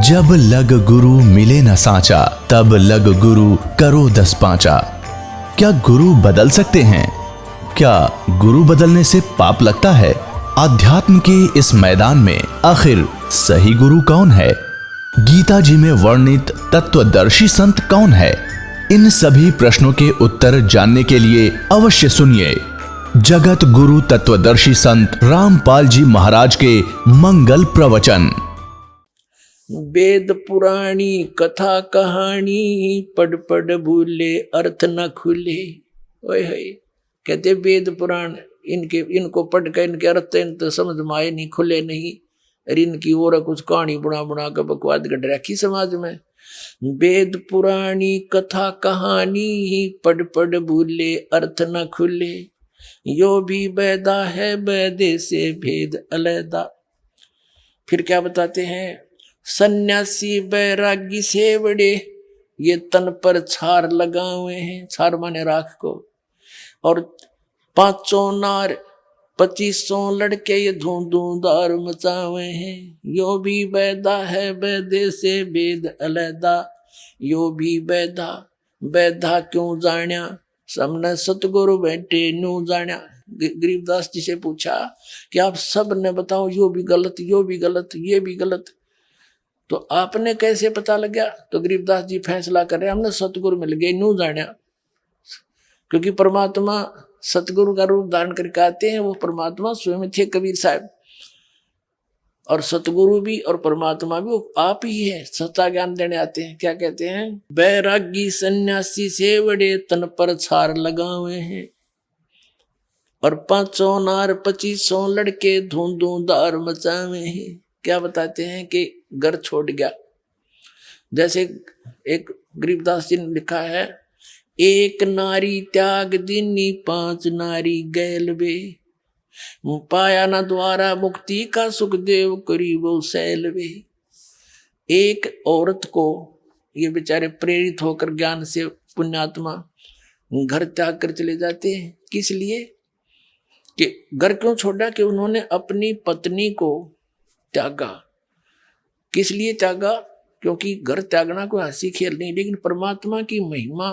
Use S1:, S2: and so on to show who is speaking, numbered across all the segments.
S1: जब लग गुरु मिले न साचा, तब लग गुरु करो 10 पांचा। क्या गुरु बदल सकते हैं? क्या गुरु बदलने से पाप लगता है? अध्यात्म के इस मैदान में आखिर सही गुरु कौन है? गीता जी में वर्णित तत्वदर्शी संत कौन है? इन सभी प्रश्नों के उत्तर जानने के लिए अवश्य सुनिए जगत गुरु तत्वदर्शी संत रामपाल जी महाराज के मंगल प्रवचन।
S2: वेद पुराणी कथा कहानी, पढ़ पढ़ भूले अर्थ न खुले। ओए है कहते वेद पुराण इनको पढ़ कर इनके अर्थ इन तो समझ में आए नहीं, खुले नहीं। और इनकी और कुछ कहानी बुना बुना कर बकवाद गढ़ रखी समाज में। वेद पुराणी कथा कहानी, पढ़ पढ़ भूले अर्थ न खुले। यो भी बैदा है बैदे से भेद अलैदा। फिर क्या बताते हैं? सन्यासी बैरागी सेवड़े, ये तन पर छार लगाए हुए हैं, छार माने राख को। और 500 नार 2500 लड़के ये धूमधार मचाए हुए हैं। यो भी बैदा है बैदे से भेद अलैदा। यो भी बैदा, बैदा क्यों जान्या, सबने सतगुरु बैठे न्यू जान्या। गरीबदास जी से पूछा कि आप सब ने बताओ यो भी गलत, यो भी गलत, ये भी गलत, तो आपने कैसे पता लग गया? तो गरीबदास जी फैसला कर रहे हमने सतगुरु मिल गए न्यू जान्या। क्योंकि परमात्मा सतगुरु का रूप धारण करके आते हैं, वो परमात्मा स्वयं थे कबीर साहब। और सतगुरु भी और परमात्मा भी वो आप ही है, सच्चा ज्ञान देने आते हैं। क्या कहते हैं? बैरागी सन्यासी सेवड़े, तन पर छार लगा हुए हैं। और 500 नार 2500 लड़के धूमधार मचाए हुए हैं। क्या बताते हैं कि घर छोड़ गया। जैसे एक गरीबदास जी ने लिखा है, एक नारी त्याग दीनी 5 नारी गैल बे। पाया न द्वारा मुक्ति का सुखदेव करीबो सैल बे। एक औरत को ये बेचारे प्रेरित होकर ज्ञान से पुण्यात्मा घर त्याग कर चले जाते हैं। किस लिए? कि घर क्यों छोड़ा? कि उन्होंने अपनी पत्नी को त्यागा। किस लिए त्यागा? क्योंकि घर त्यागना कोई हंसी खेल नहीं, लेकिन परमात्मा की महिमा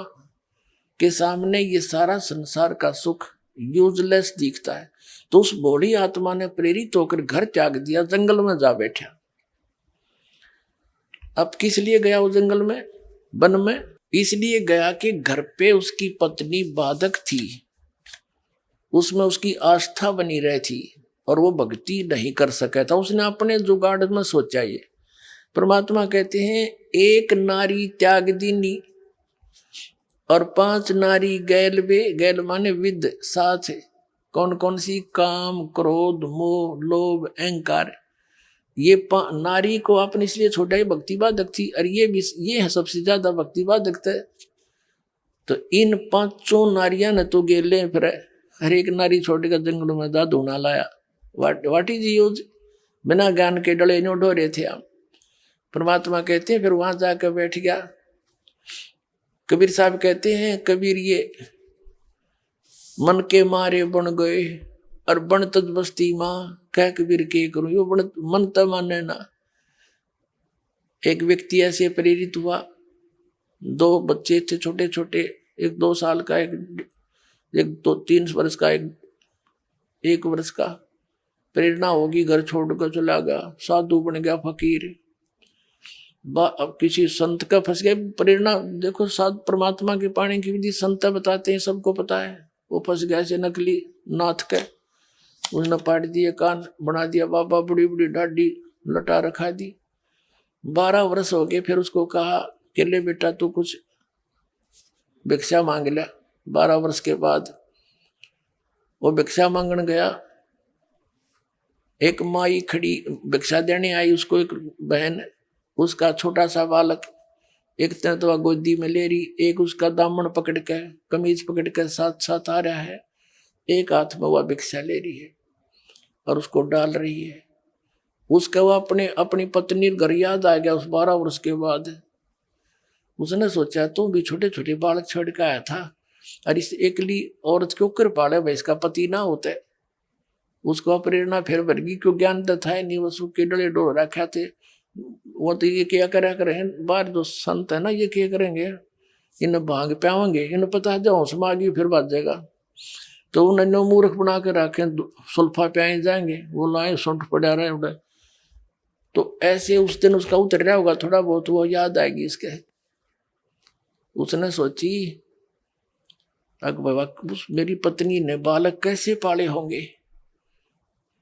S2: के सामने ये सारा संसार का सुख यूजलेस दिखता है। तो उस बूढ़ी आत्मा ने प्रेरित होकर घर त्याग दिया, जंगल में जा बैठा। अब किस लिए गया वो जंगल में, वन में? इसलिए गया कि घर पे उसकी पत्नी बाधक थी, उसमें उसकी आस्था बनी रही थी और वो भक्ति नहीं कर सका था। उसने अपने जुगाड़ में सोचा। ये परमात्मा कहते हैं, एक नारी त्याग दीनी और 5 नारी गैल बे। गैल माने विद, साथ है। कौन कौन सी? काम, क्रोध, मोह, लोभ, अहंकार। ये नारी को आपने इसलिए छोटा ही भक्तिवादक थी, और ये है सबसे ज्यादा भक्तिवादक था। तो इन 500 नारियां ने तो गेले फिर हर एक नारी छोड़कर जंगलों में दा धूना लाया। What is use? बिना ज्ञान के डले नो ढोरे थे हम। परमात्मा कहते हैं फिर वहां जाकर बैठ गया। कबीर साहब कहते हैं, कबीर ये मन के मारे बन गए और बन तज बस्ती माँ, कह कबीर के करूं यो बन मन त माने ना। एक व्यक्ति ऐसे प्रेरित हुआ, 2 बच्चे थे छोटे छोटे, एक 2 साल का, एक 2-3 वर्ष का, एक वर्ष का। प्रेरणा होगी, घर छोड़कर चला गया, साधु बन गया, फकीर। अब किसी संत का फंस गया। प्रेरणा देखो, साध परमात्मा की पानी की विधि संत बताते हैं, सबको पता है। वो फंस गया ऐसे नकली नाथ के, उसने पाट दिए कान, बना दिया बाबा, बड़ी बड़ी ढाडी लटा रखा दी। 12 वर्ष हो गए। फिर उसको कहा कि ले बेटा तू कुछ भिक्षा मांग लिया। 12 वर्ष के बाद वो भिक्षा मांगने गया। एक माई खड़ी भिक्षा देने आई, उसको एक बहन, उसका छोटा सा बालक एक तो गोदी में ले रही, एक उसका दामन पकड़ के, कमीज पकड़ के साथ साथ आ रहा है, एक हाथ में वह भिक्षा ले रही है और उसको डाल रही है। उसका वो अपनी पत्नी घर याद आ गया उस 12 वर्ष के बाद। उसने सोचा तू भी छोटे छोटे बालक छोड़ के आया था, और इस एकली औरत क्यों कर पाले भाई, इसका पति ना होते। उसको प्रेरणा फिर भर गई, क्यों ज्ञान तो था नहीं, वो सुख के डले डोल रखा थे। वो तो ये क्या करा करें, बाहर जो संत है ना ये क्या करेंगे, इन्हें भांग प्यावेंगे, इन्हें पता है जो समागी फिर बात जाएगा, तो उन्हें नो मूर्ख बना के रखे, सुल्फा प्याए जाएंगे, वो लाए सुंठ पड़ा रहे उड़े। तो ऐसे उस दिन उसका उतर रहा होगा थोड़ा बहुत, वो याद आएगी इसके। उसने सोची अग बाबा उस मेरी पत्नी ने बालक कैसे पाले होंगे,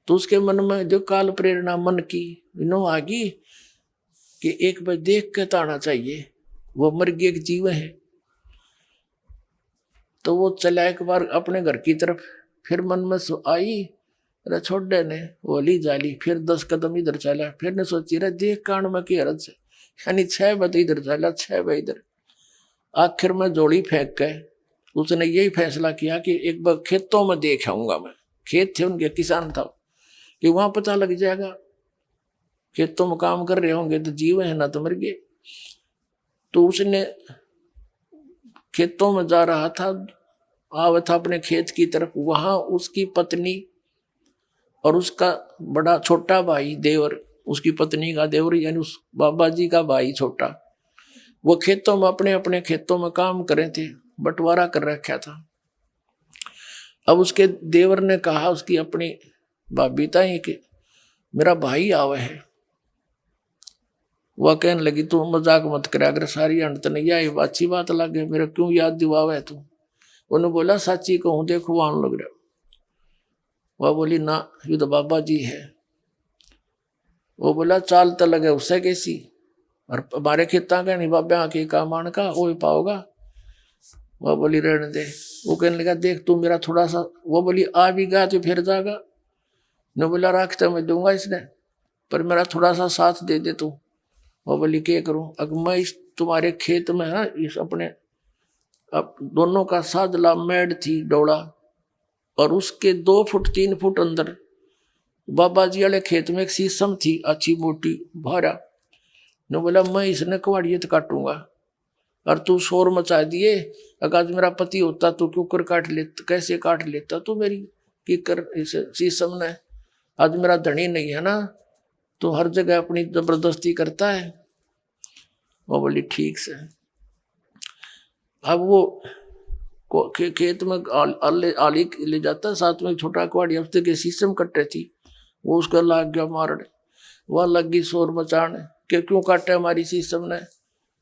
S2: तो उसके मन में जो काल प्रेरणा मन की नो आ गई कि एक बार देख के ताना चाहिए, वो मर्गी एक जीव है। तो वो चला एक बार अपने घर की तरफ, फिर मन में आई अरे छोड़े ने वो ली जाली, फिर 10 कदम इधर चला, फिर ने सोची रे देख कान में की हरत से, यानी 6 बजे इधर चला 6 बजे इधर। आखिर में जोड़ी फेंक के उसने यही फैसला किया कि एक बार खेतों में देख आऊंगा मैं, खेत थे उनके, किसान था, कि वहां पता लग जाएगा, खेतों में काम कर रहे होंगे तो जीव है ना तो मर गए। तो उसने खेतों में जा रहा था, आवा था अपने खेत की तरफ, वहां उसकी पत्नी और उसका बड़ा छोटा भाई देवर, उसकी पत्नी का देवर यानी उस बाबा जी का भाई छोटा, वो खेतों में अपने अपने खेतों में काम कर रहे थे, बंटवारा कर रखा था। अब उसके देवर ने कहा उसकी अपनी भाभी ताई कि मेरा भाई आवे है। वह कहने लगी तू मजाक मत करा, अगर सारी अंत नहीं आई अच्छी बात लगे, मेरा क्यों याद दिवावे तू। उन्होंने बोला साची कहूं देखो वहां लग रहा। वह बोली ना ये तो बाबा जी है। वो बोला चाल तो लगे उससे कैसी, और हमारे खेता का नहीं बाबा के काम आने का वो पाओगा। वह बोली रहने दे। वो कहने लगा देख तू मेरा थोड़ा सा, वो बोली आ भी गया तो फिर जाएगा, न बोला रखता मैं दूंगा इसने, पर मेरा थोड़ा सा साथ दे दे तू। वो बोली क्या करूं, अगर मैं इस तुम्हारे खेत में है इस अपने अब दोनों का सादला मेड थी डोड़ा, और उसके 2 फुट 3 फुट अंदर बाबा जी वाले खेत में एक शीशम थी अच्छी मोटी भारा। न बोला मैं इसने कवाड़ियत काटूंगा, और तू शोर मचा दिए, अगर आज मेरा पति होता तो क्यों कर काट लेता, कैसे काट लेता तू मेरी की कर इस शीशम ने, आज मेरा धनी नहीं है ना, तो हर जगह अपनी जबरदस्ती करता है। वो बोली ठीक से। अब वो खेत में आली ले जाता, साथ में छोटा कुआड़ी हफ्ते के शीशम कट्टे थी, वो उसका लाग गया मारने, वह लगी शोर मचाने कि क्यों काटे हमारी शीशम ने।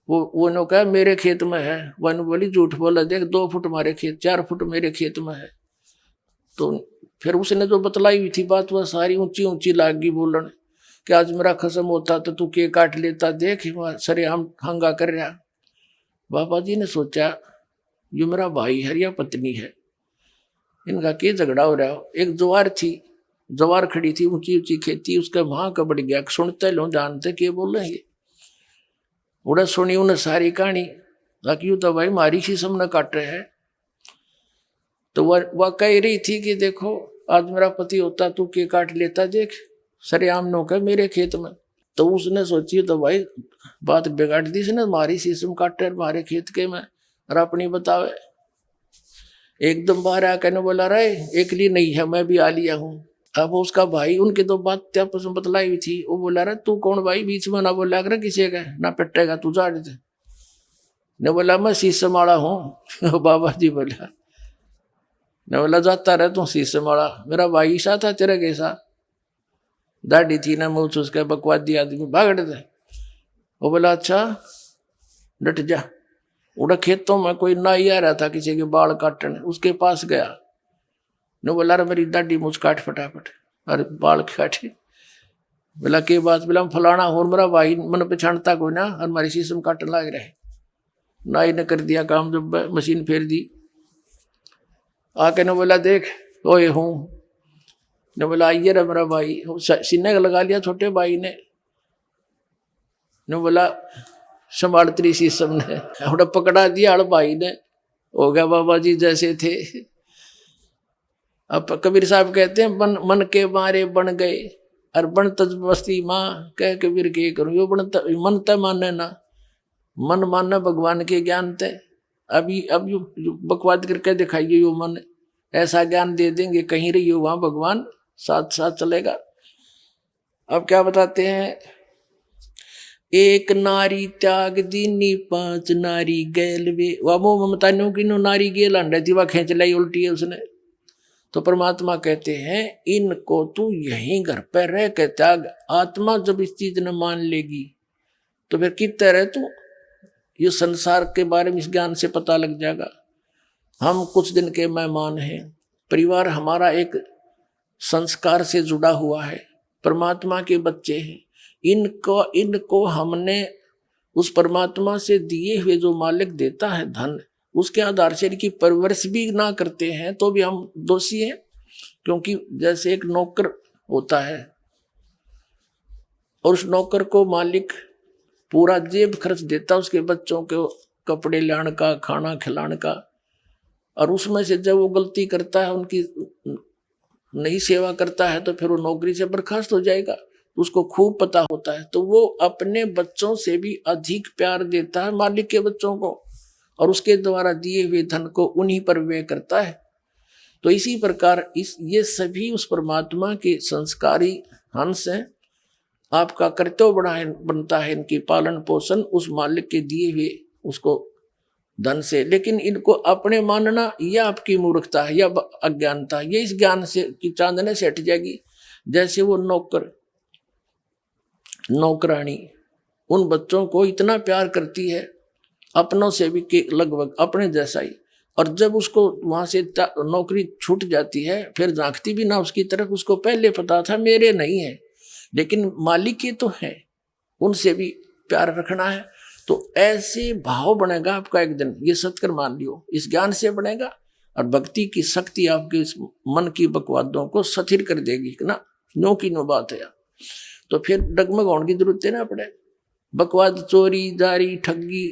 S2: वो नो कहा मेरे खेत में है, वन बोली झूठ बोला, देख 2 फुट हमारे खेत 4 फुट मेरे खेत में है। तो फिर उसने जो बतलाई हुई थी बात वह सारी ऊंची ऊंची लाग गई बोलन कि आज मेरा खसम होता तो तू के काट लेता, देख सरे हम हंगा कर रहा। बाबा जी ने सोचा ये मेरा भाई है या पत्नी है, इनका क्या झगड़ा हो रहा हो। एक ज्वार थी, ज्वार खड़ी थी ऊंची ऊंची खेती, उसका वहां का बढ़ गया, सुनते लो जानते क्या बोल रहे हैं। उड़ा सुनी उन्हें सारी कहानी, ताकि तो भाई मारी शीशम न काट रहे हैं। तो वह कह रही थी कि देखो आज मेरा पति होता तू के काट लेता, देख सरेआम नो का मेरे खेत में। तो उसने सोची तो भाई बात बिगाड़ दी इसने, मारी शीशम काटे मारे खेत के में, और अपनी बतावे। एकदम बाहर आकर ने बोला रहे एक लिए नहीं है मैं भी आ लिया हूँ। अब उसका भाई उनकी तो बात आपस में बतलाई हुई थी, वो बोला रहा तू कौन भाई बीच में ना बोला कर किसी का ना पिटेगा तू जा रहे थे। ने बोला मैं शीशम वाला हूँ। बाबा जी बोला, ने बोला जाता रहे तू शीशम वाला, मेरा भाई सा था तेरे कैसा, दाढ़ी थी ना मुँह उसके बकवादी आदमी भाग थे। वो बोला अच्छा डट जा। उड़ा खेतों में कोई नाई आ रहा था किसी के बाल काटने, उसके पास गया, ने बोला रे मेरी दाढ़ी मुझ काट फटाफट, अरे बाल काटे। बोला के बात, बोला फलाना हो मेरा भाई मन पछाणता कोई ना, और हमारी शीशम काटने लग रहे। नाई ने कर दिया काम, जब मशीन फेर दी। आके ने बोला देख ओए हूँ, ने बोला आइए रे मेरा भाई, सीने का लगा लिया छोटे भाई ने बोला संभाल तेरी शीशम ने, उड़ा पकड़ा दिया हड़ भाई ने, हो गया बाबा जी जैसे थे। अब कबीर साहब कहते हैं मन के मारे बन गए, और बन तजबस्ती माँ कह कबीर के करूँ, यो मन त माने ना, मन मानना भगवान के ज्ञान थे। अभी अब यू बकवाद करके दिखाइए, यो मन ऐसा ज्ञान दे देंगे कहीं रही हो वहां भगवान साथ साथ चलेगा। अब क्या बताते हैं, एक नारी त्याग दीनी 5 नारी गैल वे। वह मोह ममता नो की नो नारी गेल अंडे थी, वह खींच लाई उल्टी है उसने। तो परमात्मा कहते हैं इनको तू यहीं घर पर रह के त्याग। आत्मा जब इस चीज ने मान लेगी तो फिर कितने रहे तू, ये संसार के बारे में इस ज्ञान से पता लग जाएगा। हम कुछ दिन के मेहमान हैं, परिवार हमारा एक संस्कार से जुड़ा हुआ है, परमात्मा के बच्चे हैं। इनको हमने उस परमात्मा से दिए हुए जो मालिक देता है धन, उसके आधार से इनकी परवरिश भी ना करते हैं तो भी हम दोषी हैं। क्योंकि जैसे एक नौकर होता है और उस नौकर को मालिक पूरा जेब खर्च देता है उसके बच्चों के कपड़े लाने का, खाना खिलाने का, और उसमें से जब वो गलती करता है, उनकी नहीं सेवा करता है, तो फिर वो नौकरी से बर्खास्त हो जाएगा। उसको खूब पता होता है, तो वो अपने बच्चों से भी अधिक प्यार देता है मालिक के बच्चों को, और उसके द्वारा दिए हुए धन को उन्हीं पर व्यय करता है। तो इसी प्रकार ये सभी उस परमात्मा के संस्कारी हंस हैं। आपका कर्तव्य बनता है इनकी पालन पोषण उस मालिक के दिए हुए उसको धन से। लेकिन इनको अपने मानना यह आपकी मूर्खता है या अज्ञानता, ये इस ज्ञान से की चांदने से हट जाएगी। जैसे वो नौकरानी उन बच्चों को इतना प्यार करती है, अपनों से भी के लगभग अपने जैसा ही, और जब उसको वहां से नौकरी छूट जाती है फिर झांकती भी ना उसकी तरफ। उसको पहले पता था मेरे नहीं है, लेकिन मालिक के तो है, उनसे भी प्यार रखना है। तो ऐसे भाव बनेगा आपका एक दिन, ये सत्कर मान लियो, इस ज्ञान से बनेगा। और भक्ति की शक्ति आपके इस मन की बकवादों को सथिर कर देगी ना, नो की नो बात है। तो फिर डगमग होने की जरूरत है ना पड़े। बकवाद, चोरी, जारी, ठगी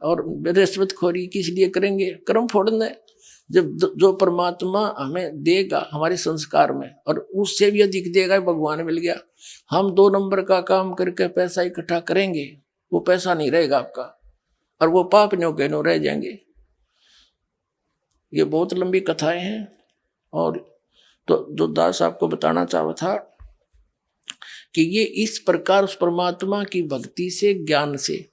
S2: और रिश्वतखोरी किस लिए करेंगे? कर्म फोड़ना है। जब जो परमात्मा हमें देगा हमारे संस्कार में, और उससे भी अधिक देगा, भगवान मिल गया। हम 2 नंबर का काम करके पैसा इकट्ठा करेंगे, वो पैसा नहीं रहेगा आपका, और वो पाप नो के नो रह जाएंगे। ये बहुत लंबी कथाएं हैं। और तो जो दास आपको बताना चाहा था कि ये इस प्रकार उस परमात्मा की भक्ति से, ज्ञान से,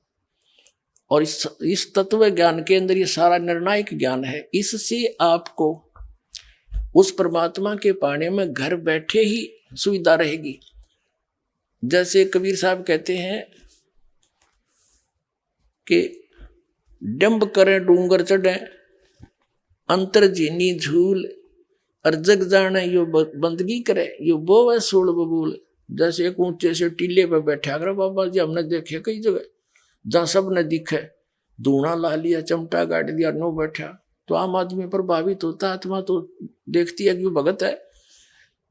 S2: और इस तत्व ज्ञान के अंदर ये सारा निर्णायक ज्ञान है। इससे आपको उस परमात्मा के पाने में घर बैठे ही सुविधा रहेगी। जैसे कबीर साहब कहते हैं कि डंब करें डूंगर चढ़े, अंतर जीनी झूल, और जग जाने यो बंदगी करे, यो बोवे सूल बबूल। जैसे एक ऊंचे से टीले पे बैठा कर बाबा जी, हमने देखे कई जगह जहाँ सब ने दिखे, धूना ला लिया, चमटा गाड़ दिया, नो बैठा, तो आम आदमी प्रभावित होता। आत्मा तो देखती है कि वो भगत है,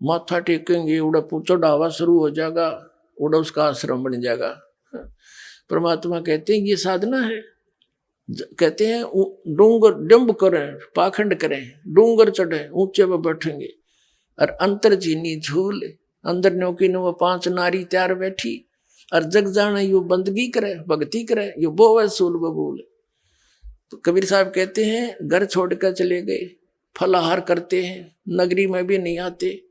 S2: माथा टेकेंगे, उड़ा चढ़ावा शुरू हो जाएगा, उड़ा उसका आश्रम बन जाएगा। परमात्मा कहते हैं ये साधना है। कहते हैं डूंगर डंब करें, पाखंड करें, डूंगर चढ़े, ऊंचे पे बैठेंगे, और अंतर चीनी झूल, अंदर न्योकी ने वो 5 नारी तैयार बैठी, और जग जाना यू बंदगी करे, भक्ति करे, यू बोवे सूल बबूल। तो कबीर साहब कहते हैं घर छोड़कर चले गए, फलाहार करते हैं, नगरी में भी नहीं आते,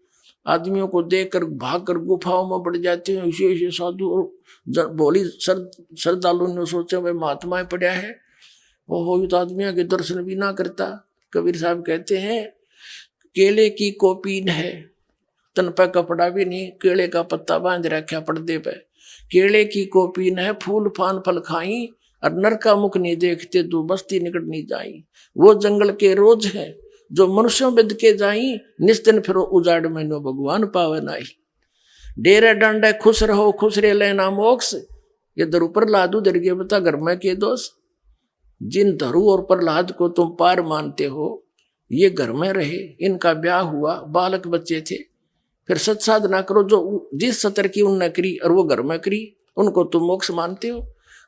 S2: आदमियों को देखकर भागकर गुफाओं में बढ़ जाते हैं। ऐसे साधु और भोली श्रद्धालु ने सोचा भाई महात्मा पड़ा है, वो हो तो आदमियों के दर्शन भी ना करता। कबीर साहब कहते हैं केले की कोपीन है, तन पे कपड़ा भी नहीं, केले का पत्ता बांध रखा पर्दे पे। केले की कोपीन है, फूल फान फल खाई, और नर का मुख नहीं देखते, तू बस्ती निकट नहीं जाई। वो जंगल के रोज है जो मनुष्यों बिद के जाई, निस्तिन फिरो उजाड़ में नो भगवान पावे नाई। डेरे डंडे खुश रहो खुश रे लेना मोक्ष, ये धरु प्रहलाद उधर गए बता घर में के दोष। जिन धरु और प्रहलाद को तुम पार मानते हो, ये घर में रहे, इनका ब्याह हुआ, बालक बच्चे थे, फिर सत साधना करो जो जिस सतर की उनने करी और वो घर में करी, उनको तुम मोक्ष मानते हो।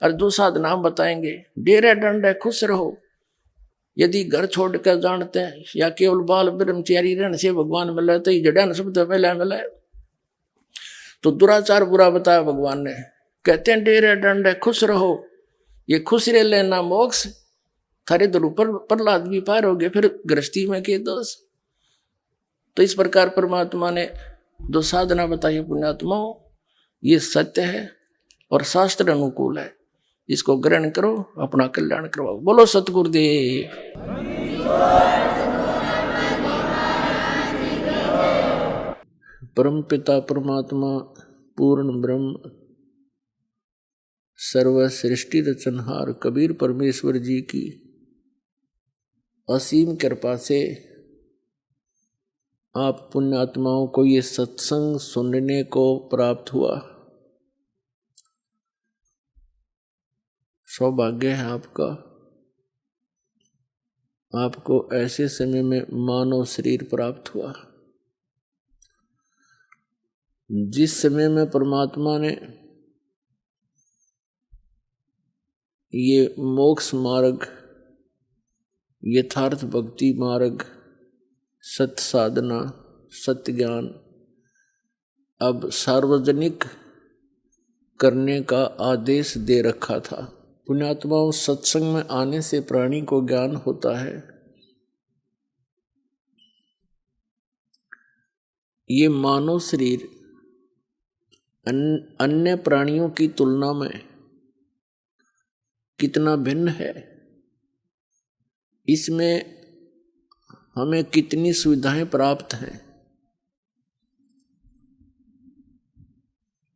S2: और जो साधना हम बताएंगे, डेरे डंडे खुश रहो, यदि घर छोड़कर जानते हैं या केवल बाल ब्रह्मचारी रहने से भगवान मिले, तो ये जड़न शब्द पहले मिले। तो दुराचार बुरा बताया भगवान ने, कहते हैं डेरे डंडे खुश रहो, ये खुश रह लेना मोक्ष। थारे दर ऊपर प्रहलाद भी पार हो गए, फिर गृहस्थी में के दोष। तो इस प्रकार परमात्मा ने जो साधना बताई पुण्यात्माओं, ये सत्य है। और शास्त्र अनुकूल है, इसको ग्रहण करो, अपना कल्याण करवाओ। बोलो सतगुरुदेव। परम पिता परमात्मा पूर्ण ब्रह्म सर्व सृष्टि रचनहार कबीर परमेश्वर जी की असीम कृपा से आप पुण्यात्माओं को ये सत्संग सुनने को प्राप्त हुआ। सौभाग्य है आपका, आपको ऐसे समय में मानव शरीर प्राप्त हुआ जिस समय में परमात्मा ने ये मोक्ष मार्ग, यथार्थ भक्ति मार्ग, सत्य साधना, सत्य ज्ञान अब सार्वजनिक करने का आदेश दे रखा था। पुण्यात्माओं, सत्संग में आने से प्राणी को ज्ञान होता है। ये मानव शरीर अन्य प्राणियों की तुलना में कितना भिन्न है, इसमें हमें कितनी सुविधाएं प्राप्त हैं,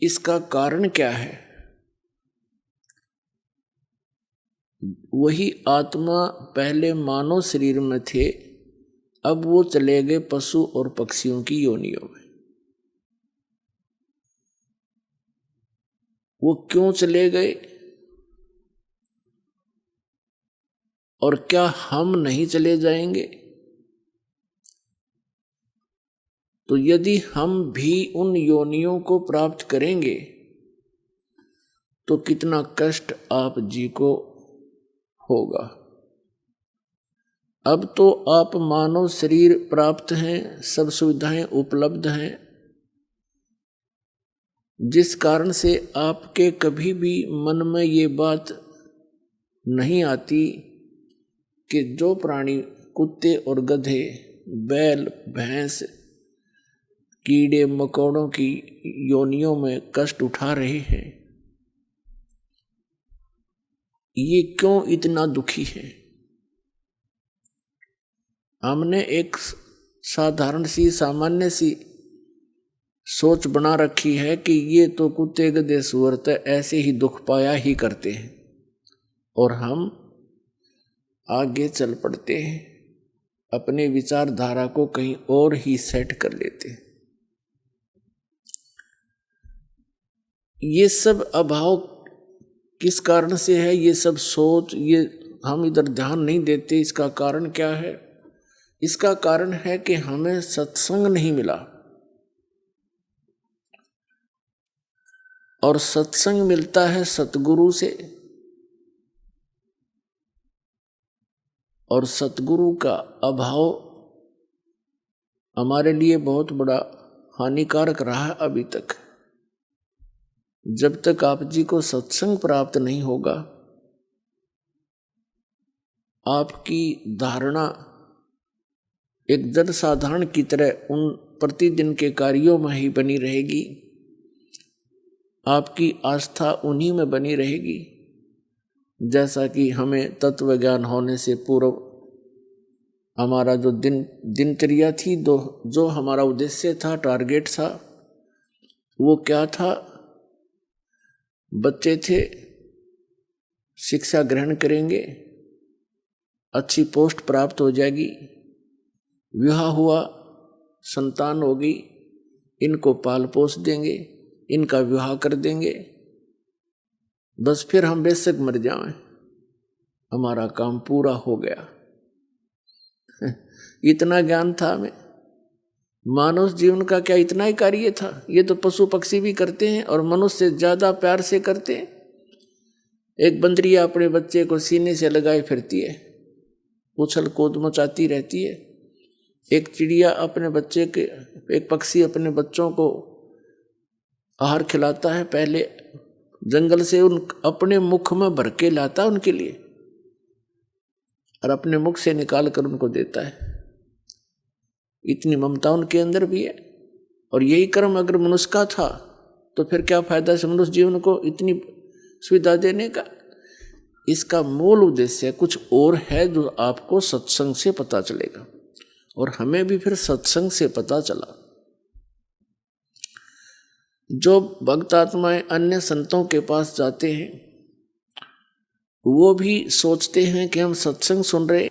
S2: इसका कारण क्या है? वही आत्मा पहले मानव शरीर में थे, अब वो चले गए पशु और पक्षियों की योनियों में। वो क्यों चले गए और क्या हम नहीं चले जाएंगे? तो यदि हम भी उन योनियों को प्राप्त करेंगे तो कितना कष्ट आप जी को होगा। अब तो आप मानव शरीर प्राप्त हैं, सब सुविधाएं उपलब्ध हैं, जिस कारण से आपके कभी भी मन में ये बात नहीं आती कि जो प्राणी कुत्ते और गधे, बैल, भैंस, कीड़े मकोड़ों की योनियों में कष्ट उठा रहे हैं, ये क्यों इतना दुखी है? हमने एक साधारण सी सामान्य सी सोच बना रखी है कि ये तो कुत्ते गधे सूअर ऐसे ही दुख पाया ही करते हैं, और हम आगे चल पड़ते हैं, अपने विचारधारा को कहीं और ही सेट कर लेते हैं। ये सब अभाव किस कारण से है? ये सब सोच, ये हम इधर ध्यान नहीं देते। इसका कारण क्या है? इसका कारण है कि हमें सत्संग नहीं मिला, और सत्संग मिलता है सतगुरु से, और सतगुरु का अभाव हमारे लिए बहुत बड़ा हानिकारक रहा अभी तक। जब तक आप जी को सत्संग प्राप्त नहीं होगा, आपकी धारणा एक जन साधारण की तरह उन प्रतिदिन के कार्यों में ही बनी रहेगी, आपकी आस्था उन्हीं में बनी रहेगी। जैसा कि हमें तत्व ज्ञान होने से पूर्व हमारा जो दिनचर्या थी, जो हमारा उद्देश्य था, टारगेट था, वो क्या था? बच्चे थे, शिक्षा ग्रहण करेंगे, अच्छी पोस्ट प्राप्त हो जाएगी, विवाह हुआ, संतान होगी, इनको पाल पोस देंगे, इनका विवाह कर देंगे, बस फिर हम बेशक मर जाएं, हमारा काम पूरा हो गया। इतना ज्ञान था हमें। मानव जीवन का क्या इतना ही कार्य था? ये तो पशु पक्षी भी करते हैं और मनुष्य से ज्यादा प्यार से करते हैं। एक बंदरिया अपने बच्चे को सीने से लगाए फिरती है, उछल कूद मचाती रहती है। एक चिड़िया अपने बच्चे के, एक पक्षी अपने बच्चों को आहार खिलाता है, पहले जंगल से अपने मुख में भर के लाता उनके लिए, और अपने मुख से निकाल कर उनको देता है। इतनी ममता उनके अंदर भी है। और यही कर्म अगर मनुष्य का था तो फिर क्या फायदा है मनुष्य जीवन को इतनी सुविधा देने का। इसका मूल उद्देश्य कुछ और है जो आपको सत्संग से पता चलेगा, और हमें भी फिर सत्संग से पता चला। जो भक्त आत्माएं अन्य संतों के पास जाते हैं वो भी सोचते हैं कि हम सत्संग सुन रहे,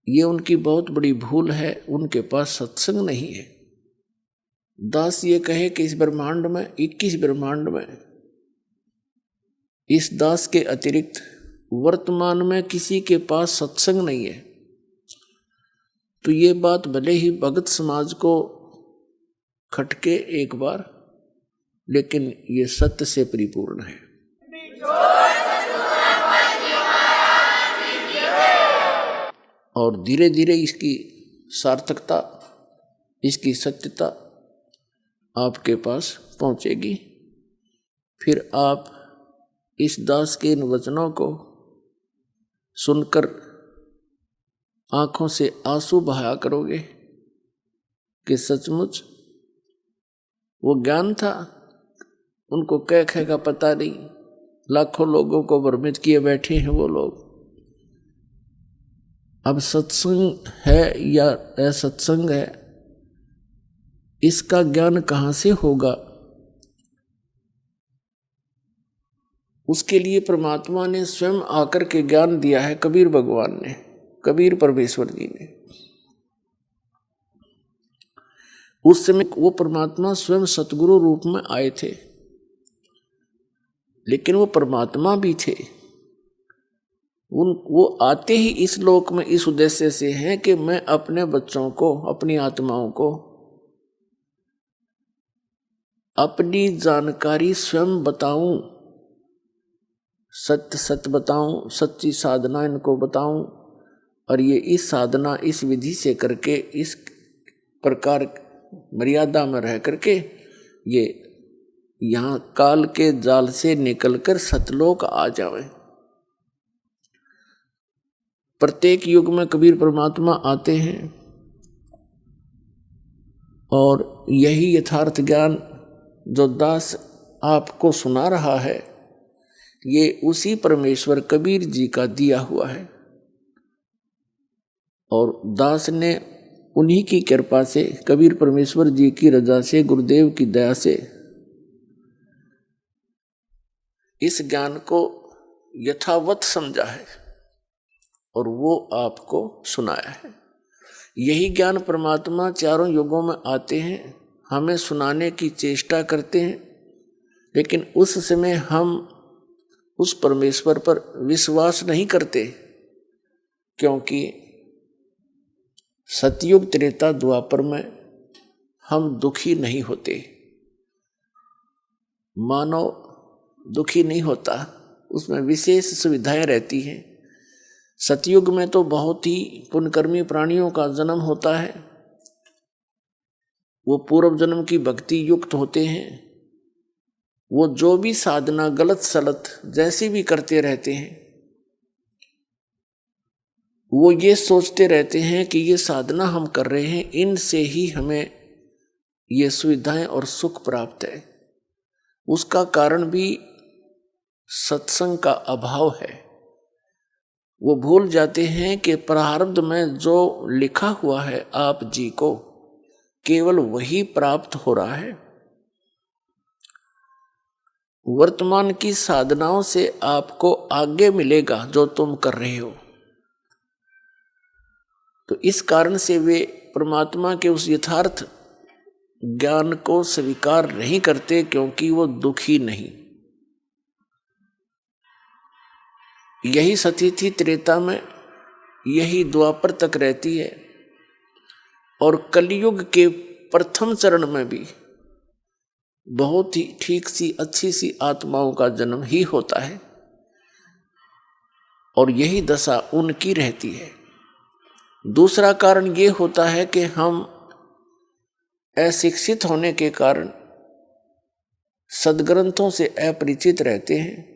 S2: ये उनकी बहुत बड़ी भूल है, उनके पास सत्संग नहीं है। दास ये कहे कि इस ब्रह्मांड में 21 ब्रह्मांड में इस दास के अतिरिक्त वर्तमान में किसी के पास सत्संग नहीं है, तो ये बात भले ही भगत समाज को खटके एक बार, लेकिन ये सत्य से परिपूर्ण है। और धीरे धीरे इसकी सार्थकता, इसकी सत्यता आपके पास पहुंचेगी। फिर आप इस दास के इन वचनों को सुनकर आंखों से आंसू बहाया करोगे कि सचमुच वो ज्ञान था, उनको कह कह का पता नहीं, लाखों लोगों को भ्रमित किए बैठे हैं वो लोग। अब सत्संग है या असत्संग है, इसका ज्ञान कहाँ से होगा? उसके लिए परमात्मा ने स्वयं आकर के ज्ञान दिया है, कबीर भगवान ने, कबीर परमेश्वर जी ने। उस समय वो परमात्मा स्वयं सतगुरु रूप में आए थे, लेकिन वो परमात्मा भी थे। वो आते ही इस लोक में इस उद्देश्य से हैं कि मैं अपने बच्चों को, अपनी आत्माओं को अपनी जानकारी स्वयं बताऊं, सत्य सत्य बताऊं, सच्ची साधना इनको बताऊं, और ये इस साधना इस विधि से करके इस प्रकार मर्यादा में रह करके ये यहाँ काल के जाल से निकलकर सतलोक आ जावे। प्रत्येक युग में कबीर परमात्मा आते हैं और यही यथार्थ ज्ञान जो दास आपको सुना रहा है, ये उसी परमेश्वर कबीर जी का दिया हुआ है। और दास ने उन्हीं की कृपा से, कबीर परमेश्वर जी की रजा से, गुरुदेव की दया से इस ज्ञान को यथावत समझा है और वो आपको सुनाया है। यही ज्ञान परमात्मा चारों युगों में आते हैं, हमें सुनाने की चेष्टा करते हैं, लेकिन उस समय हम उस परमेश्वर पर विश्वास नहीं करते, क्योंकि सतयुग त्रेता द्वापर में हम दुखी नहीं होते। मानव दुखी नहीं होता, उसमें विशेष सुविधाएं रहती हैं। सतयुग में तो बहुत ही पुण्यकर्मी प्राणियों का जन्म होता है, वो पूर्व जन्म की भक्ति युक्त होते हैं। वो जो भी साधना गलत सलत जैसी भी करते रहते हैं, वो ये सोचते रहते हैं कि ये साधना हम कर रहे हैं, इनसे ही हमें ये सुविधाएं और सुख प्राप्त है। उसका कारण भी सत्संग का अभाव है। वो भूल जाते हैं कि प्रारब्ध में जो लिखा हुआ है आप जी को, केवल वही प्राप्त हो रहा है। वर्तमान की साधनाओं से आपको आगे मिलेगा जो तुम कर रहे हो। तो इस कारण से वे परमात्मा के उस यथार्थ ज्ञान को स्वीकार नहीं करते, क्योंकि वो दुखी नहीं। यही स्थिति त्रेता में, यही द्वापर तक रहती है, और कलयुग के प्रथम चरण में भी बहुत ही ठीक सी अच्छी सी आत्माओं का जन्म ही होता है, और यही दशा उनकी रहती है। दूसरा कारण ये होता है कि हम अशिक्षित होने के कारण सद्ग्रंथों से अपरिचित रहते हैं,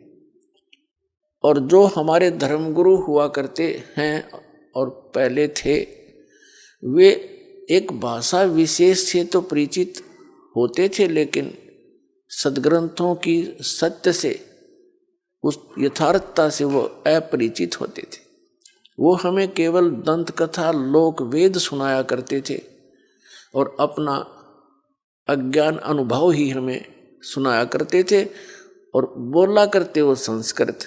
S2: और जो हमारे धर्मगुरु हुआ करते हैं और पहले थे, वे एक भाषा विशेष से तो परिचित होते थे, लेकिन सदग्रंथों की सत्य से, उस यथार्थता से वो अपरिचित होते थे। वो हमें केवल दंत कथा लोक वेद सुनाया करते थे और अपना अज्ञान अनुभव ही हमें सुनाया करते थे और बोला करते वो संस्कृत,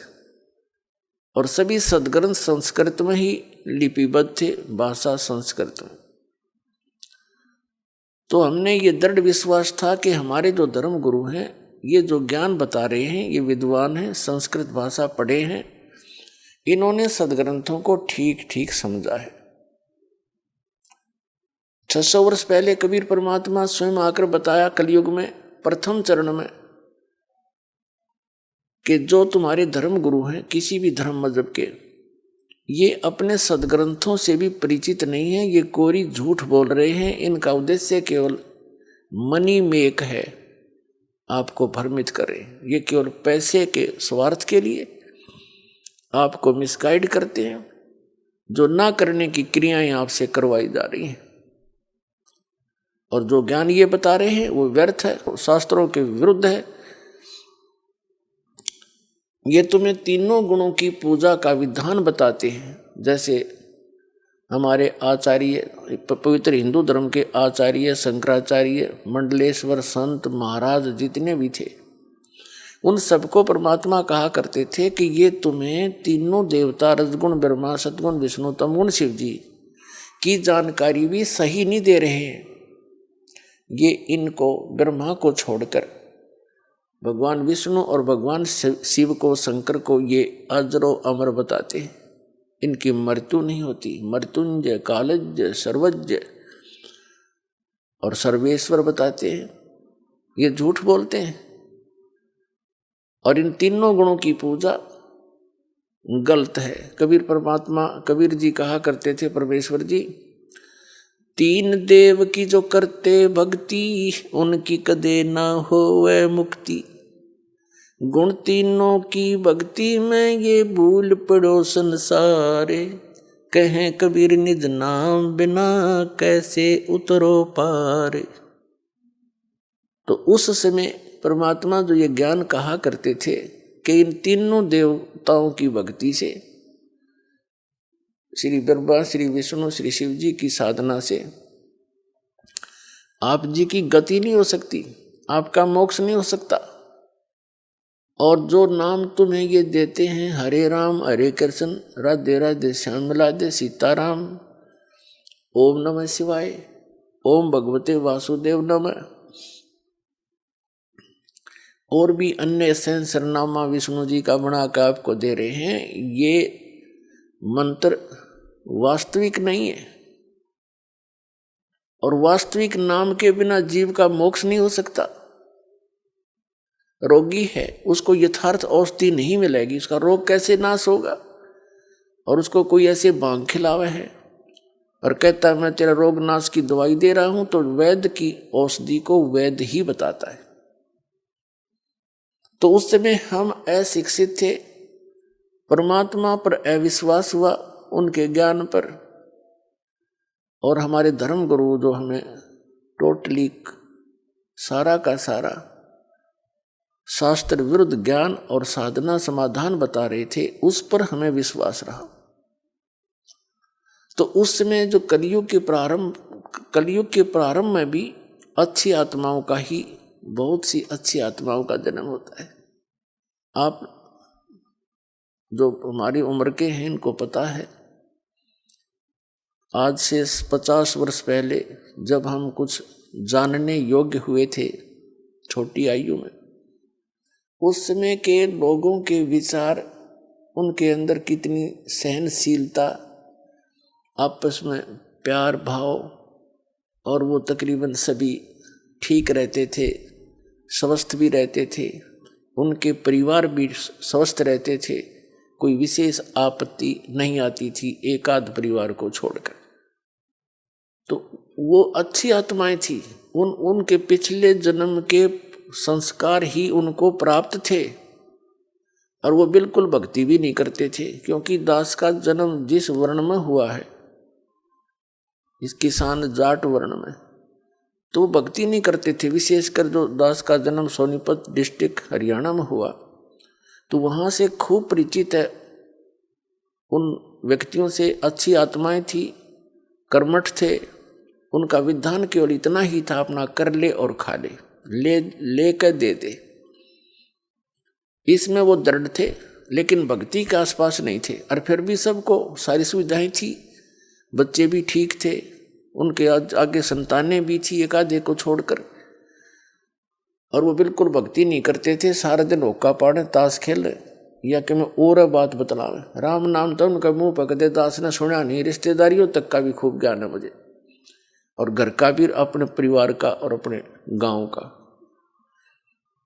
S2: और सभी सदग्रंथ संस्कृत में ही लिपिबद्ध थे, भाषा संस्कृत में। तो हमने ये दृढ़ विश्वास था कि हमारे जो धर्म गुरु हैं, ये जो ज्ञान बता रहे हैं, ये विद्वान हैं, संस्कृत भाषा पढ़े हैं, इन्होंने सदग्रंथों को ठीक ठीक समझा है। 600 वर्ष पहले कबीर परमात्मा स्वयं आकर बताया कलयुग में प्रथम चरण में कि जो तुम्हारे धर्म गुरु हैं किसी भी धर्म मजहब के, ये अपने सदग्रंथों से भी परिचित नहीं है, ये कोरी झूठ बोल रहे हैं, इनका उद्देश्य केवल मनी मेक है, आपको भ्रमित करें, ये केवल पैसे के स्वार्थ के लिए आपको मिसगाइड करते हैं, जो ना करने की क्रियाएं आपसे करवाई जा रही हैं, और जो ज्ञान ये बता रहे हैं वो व्यर्थ है, शास्त्रों के विरुद्ध है। ये तुम्हें तीनों गुणों की पूजा का विधान बताते हैं, जैसे हमारे आचार्य, पवित्र हिंदू धर्म के आचार्य शंकराचार्य, मंडलेश्वर संत महाराज जितने भी थे, उन सबको परमात्मा कहा करते थे कि ये तुम्हें तीनों देवता रजगुण ब्रह्मा सतगुण विष्णु तमगुण शिव जी की जानकारी भी सही नहीं दे रहे हैं। ये इनको ब्रह्मा को छोड़कर भगवान विष्णु और भगवान शिव को, शंकर को ये अजरो अमर बताते हैं, इनकी मृत्यु नहीं होती, मृत्युंजय कालज्य सर्वज्ञ और सर्वेश्वर बताते हैं, ये झूठ बोलते हैं। और इन तीनों गुणों की पूजा गलत है। कबीर परमात्मा, कबीर जी कहा करते थे, परमेश्वर जी, तीन देव की जो करते भक्ति, उनकी कदे ना होवे मुक्ति। गुण तीनों की भक्ति में ये भूल पड़ो संसारे, कहें कबीर निज नाम बिना कैसे उतरो पार। तो उस समय परमात्मा जो ये ज्ञान कहा करते थे कि इन तीनों देवताओं की भक्ति से, श्री ब्रह्मा, श्री विष्णु, श्री शिव जी की साधना से आप जी की गति नहीं हो सकती, आपका मोक्ष नहीं हो सकता। और जो नाम तुम्हें ये देते हैं, हरे राम हरे कृष्ण राधे राधे श्याम राधे सीताराम, ओम नमः शिवाय, ओम भगवते वासुदेव नमः, और भी अन्य सहस्रनामा विष्णु जी का बना कर आपको दे रहे हैं, ये मंत्र वास्तविक नहीं है। और वास्तविक नाम के बिना जीव का मोक्ष नहीं हो सकता। रोगी है, उसको यथार्थ औषधि नहीं मिलेगी, उसका रोग कैसे नाश होगा। और उसको कोई ऐसे भांग खिलावा है और कहता है मैं तेरा रोग नाश की दवाई दे रहा हूं, तो वैद्य की औषधि को वैद्य ही बताता है। तो उस समय हम अशिक्षित थे, परमात्मा पर अविश्वास हुआ, उनके ज्ञान पर, और हमारे धर्म गुरु जो हमें टोटली सारा का सारा शास्त्र विरुद्ध ज्ञान और साधना समाधान बता रहे थे, उस पर हमें विश्वास रहा। तो उस समय जो कलयुग के प्रारंभ में भी अच्छी आत्माओं का ही, बहुत सी अच्छी आत्माओं का जन्म होता है। आप जो हमारी उम्र के हैं इनको पता है, आज से 50 वर्ष पहले जब हम कुछ जानने योग्य हुए थे छोटी आयु में, उस समय के लोगों के विचार, उनके अंदर कितनी सहनशीलता, आपस में प्यार भाव, और वो तकरीबन सभी ठीक रहते थे, स्वस्थ भी रहते थे, उनके परिवार भी स्वस्थ रहते थे, कोई विशेष आपत्ति नहीं आती थी एक आध परिवार को छोड़कर। तो वो अच्छी आत्माएं थी, उनके पिछले जन्म के संस्कार ही उनको प्राप्त थे, और वो बिल्कुल भक्ति भी नहीं करते थे, क्योंकि दास का जन्म जिस वर्ण में हुआ है, इस किसान जाट वर्ण में, तो वो भक्ति नहीं करते थे। विशेषकर जो दास का जन्म सोनीपत डिस्ट्रिक्ट हरियाणा में हुआ, तो वहाँ से खूब परिचित है उन व्यक्तियों से। अच्छी आत्माएं थी, कर्मठ थे, उनका विधान केवल इतना ही था, अपना कर ले और खा ले कर दे दे। इसमें वो दृढ़ थे, लेकिन भक्ति के आसपास नहीं थे। और फिर भी सबको सारी सुविधाएं थी, बच्चे भी ठीक थे, उनके आगे संतानें भी थी एक आधे को छोड़कर, और वो बिल्कुल भक्ति नहीं करते थे। सारा दिन होका पाड़े, ताश खेल, या कि मैं और बात बतलावे। राम नाम तो उनका मुंह पकड़े, दास ने सुना नहीं। रिश्तेदारियों तक का भी खूब ज्ञान है मुझे, और घर का भी, अपने परिवार का और अपने गांव का।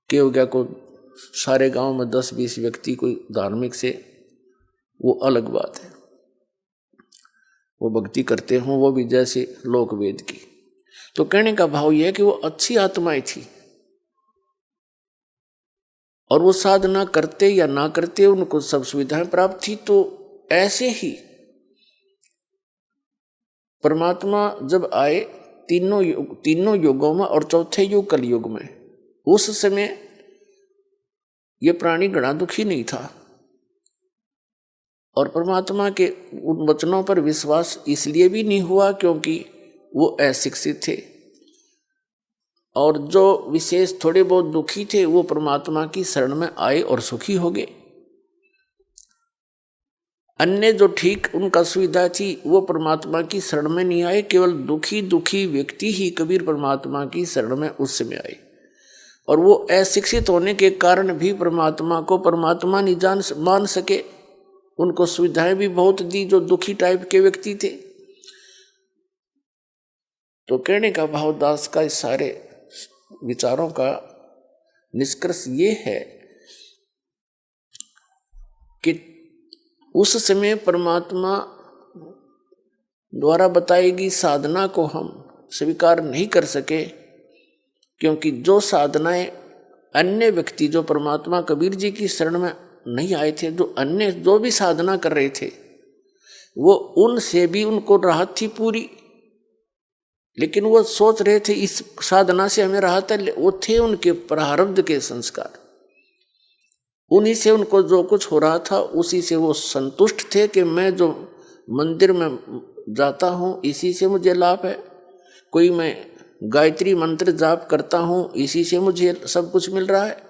S2: के हो गया को सारे गांव में 10-20 व्यक्ति कोई धार्मिक से, वो अलग बात है। वो भक्ति करते हों, वो भी जैसे लोक वेद की। तो कहने का भाव यह है कि वो अच्छी आत्माएं थी, और वो साधना करते या ना करते उनको सब सुविधाएं प्राप्त थी। तो ऐसे ही परमात्मा जब आए तीनों युगों में और चौथे युग कलयुग में, उस समय ये प्राणी गणा दुखी नहीं था, और परमात्मा के उन वचनों पर विश्वास इसलिए भी नहीं हुआ क्योंकि वो अशिक्षित थे, और जो विशेष थोड़े बहुत दुखी थे वो परमात्मा की शरण में आए और सुखी हो गए। अन्य जो ठीक उनका सुविधा थी वो परमात्मा की शरण में नहीं आए। केवल दुखी व्यक्ति ही कबीर परमात्मा की शरण में उस समय आए, और वो अशिक्षित होने के कारण भी परमात्मा को परमात्मा नहीं मान सके। उनको सुविधाएं भी बहुत दी जो दुखी टाइप के व्यक्ति थे। तो कहने का भाव दास का इस सारे विचारों का निष्कर्ष ये है कि उस समय परमात्मा द्वारा बताई गई साधना को हम स्वीकार नहीं कर सके, क्योंकि जो साधनाएं अन्य व्यक्ति जो परमात्मा कबीर जी की शरण में नहीं आए थे, जो अन्य जो भी साधना कर रहे थे, वो उनसे भी उनको राहत थी पूरी, लेकिन वो सोच रहे थे इस साधना से हमें राहत है। वो थे उनके प्रारब्ध के संस्कार, उन्हीं से उनको जो कुछ हो रहा था उसी से वो संतुष्ट थे कि मैं जो मंदिर में जाता हूँ इसी से मुझे लाभ है, कोई मैं गायत्री मंत्र जाप करता हूँ इसी से मुझे सब कुछ मिल रहा है।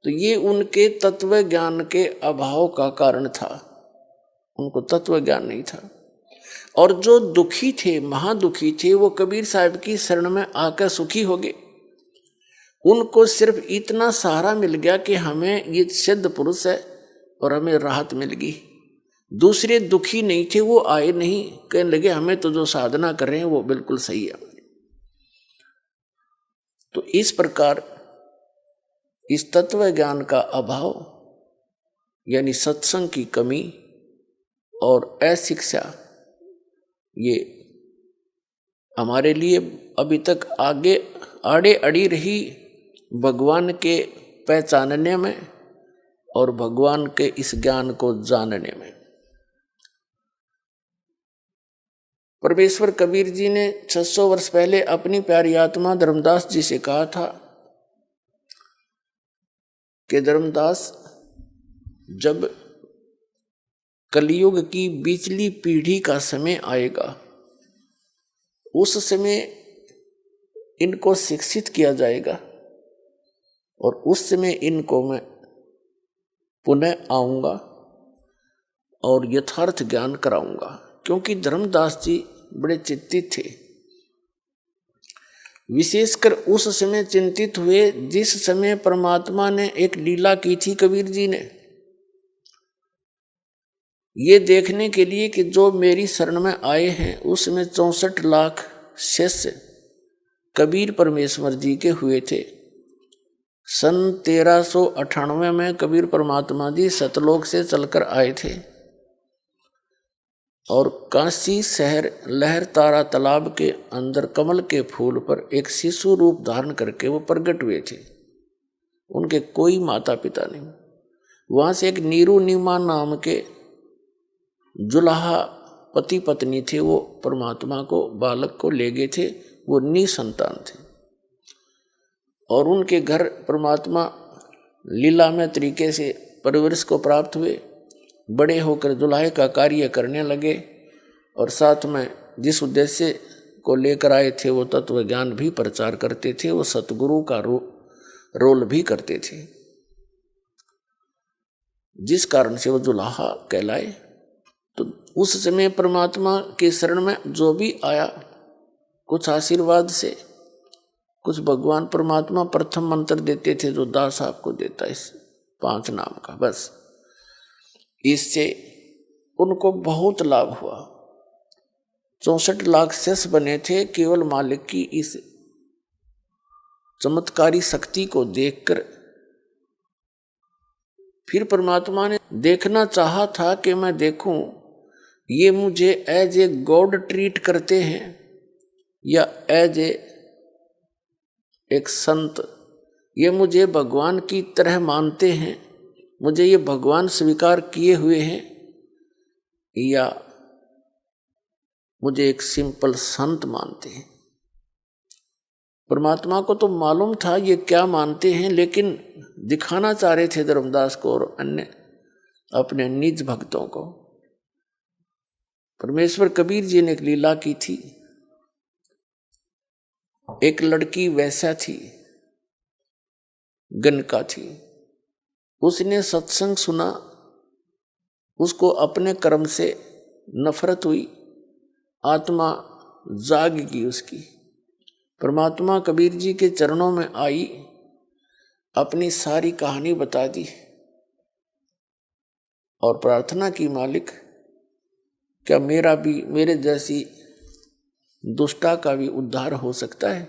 S2: तो ये उनके तत्व ज्ञान के अभाव का कारण था, उनको तत्व ज्ञान नहीं था। और जो दुखी थे, महादुखी थे, वो कबीर साहब की शरण में आकर सुखी हो गए। उनको सिर्फ इतना सहारा मिल गया कि हमें ये सिद्ध पुरुष है और हमें राहत मिल गई। दूसरे दुखी नहीं थे, वो आए नहीं, कहने लगे हमें तो जो साधना कर रहे हैं वो बिल्कुल सही है। तो इस प्रकार इस तत्व ज्ञान का अभाव यानी सत्संग की कमी और अशिक्षा, ये हमारे लिए अभी तक आड़े अड़ी रही भगवान के पहचानने में और भगवान के इस ज्ञान को जानने में। परमेश्वर कबीर जी ने 600 वर्ष पहले अपनी प्यारी आत्मा धर्मदास जी से कहा था कि धर्मदास, जब कलयुग की बिचली पीढ़ी का समय आएगा उस समय इनको शिक्षित किया जाएगा और उस समय इनको मैं पुनः आऊंगा और यथार्थ ज्ञान कराऊंगा। क्योंकि धर्मदास जी बड़े चिंतित थे, विशेषकर उस समय चिंतित हुए जिस समय परमात्मा ने एक लीला की थी कबीर जी ने, ये देखने के लिए कि जो मेरी शरण में आए हैं उसमें 64 लाख शिष्य कबीर परमेश्वर जी के हुए थे। सन 1398 में कबीर परमात्मा जी सतलोक से चलकर आए थे और काशी शहर लहर तारा तालाब के अंदर कमल के फूल पर एक शिशु रूप धारण करके वो प्रकट हुए थे। उनके कोई माता पिता नहीं। वहाँ से एक नीरू नीमा नाम के जुलाहा पति पत्नी थे, वो परमात्मा को बालक को ले गए थे। वो निसंतान थे और उनके घर परमात्मा लीलामय तरीके से परवरिश को प्राप्त हुए, बड़े होकर दुल्हाई का कार्य करने लगे और साथ में जिस उद्देश्य को लेकर आए थे वो तत्व ज्ञान भी प्रचार करते थे, वो सतगुरु का रोल भी करते थे, जिस कारण से वो दुल्हा कहलाए। तो उस समय परमात्मा के शरण में जो भी आया, कुछ आशीर्वाद से, कुछ भगवान परमात्मा प्रथम मंत्र देते थे जो दास आपको देता है, इस 5 नाम का, बस इससे उनको बहुत लाभ हुआ। 64 लाख शेष बने थे केवल मालिक की इस चमत्कारी शक्ति को देखकर। फिर परमात्मा ने देखना चाहा था कि मैं देखूं ये मुझे एज ए गॉड ट्रीट करते हैं या एज ए एक संत, ये मुझे भगवान की तरह मानते हैं, मुझे ये भगवान स्वीकार किए हुए हैं, या मुझे एक सिंपल संत मानते हैं। परमात्मा को तो मालूम था ये क्या मानते हैं, लेकिन दिखाना चाह रहे थे धर्मदास को और अन्य अपने निज भक्तों को। परमेश्वर कबीर जी ने एक लीला की थी। एक लड़की वैसा थी, गनका थी, उसने सत्संग सुना, उसको अपने कर्म से नफरत हुई, आत्मा जाग गई उसकी। परमात्मा कबीर जी के चरणों में आई, अपनी सारी कहानी बता दी और प्रार्थना की, मालिक क्या मेरा भी, मेरे जैसी दुष्टा का भी उद्धार हो सकता है?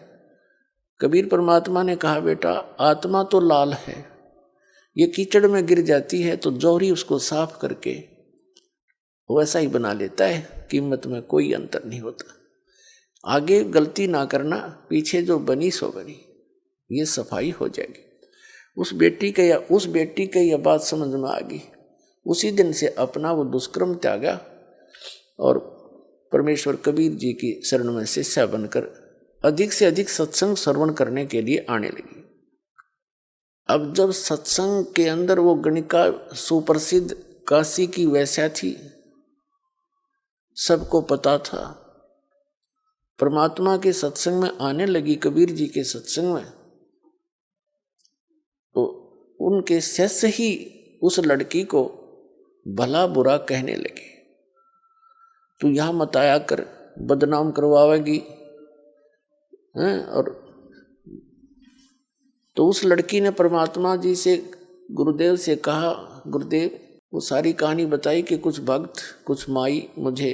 S2: कबीर परमात्मा ने कहा, बेटा आत्मा तो लाल है, ये कीचड़ में गिर जाती है तो जौहरी उसको साफ करके वैसा ही बना लेता है, कीमत में कोई अंतर नहीं होता। आगे गलती ना करना, पीछे जो बनी सो बनी, ये सफाई हो जाएगी। उस बेटी के यह बात समझ में आ गई। उसी दिन से अपना वो दुष्कर्म त्यागा और परमेश्वर कबीर जी की शरण में शिष्या बनकर अधिक से अधिक सत्संग श्रवण करने के लिए आने लगी। अब जब सत्संग के अंदर वो गणिका सुप्रसिद्ध काशी की वैश्या थी, सबको पता था, परमात्मा के सत्संग में आने लगी, कबीर जी के सत्संग में, तो उनके शिष्य ही उस लड़की को भला बुरा कहने लगे। तू यहां मत आया कर, बदनाम करवाएगी हैं। और तो उस लड़की ने परमात्मा जी से, गुरुदेव से कहा, गुरुदेव वो सारी कहानी बताई कि कुछ भक्त, कुछ माई मुझे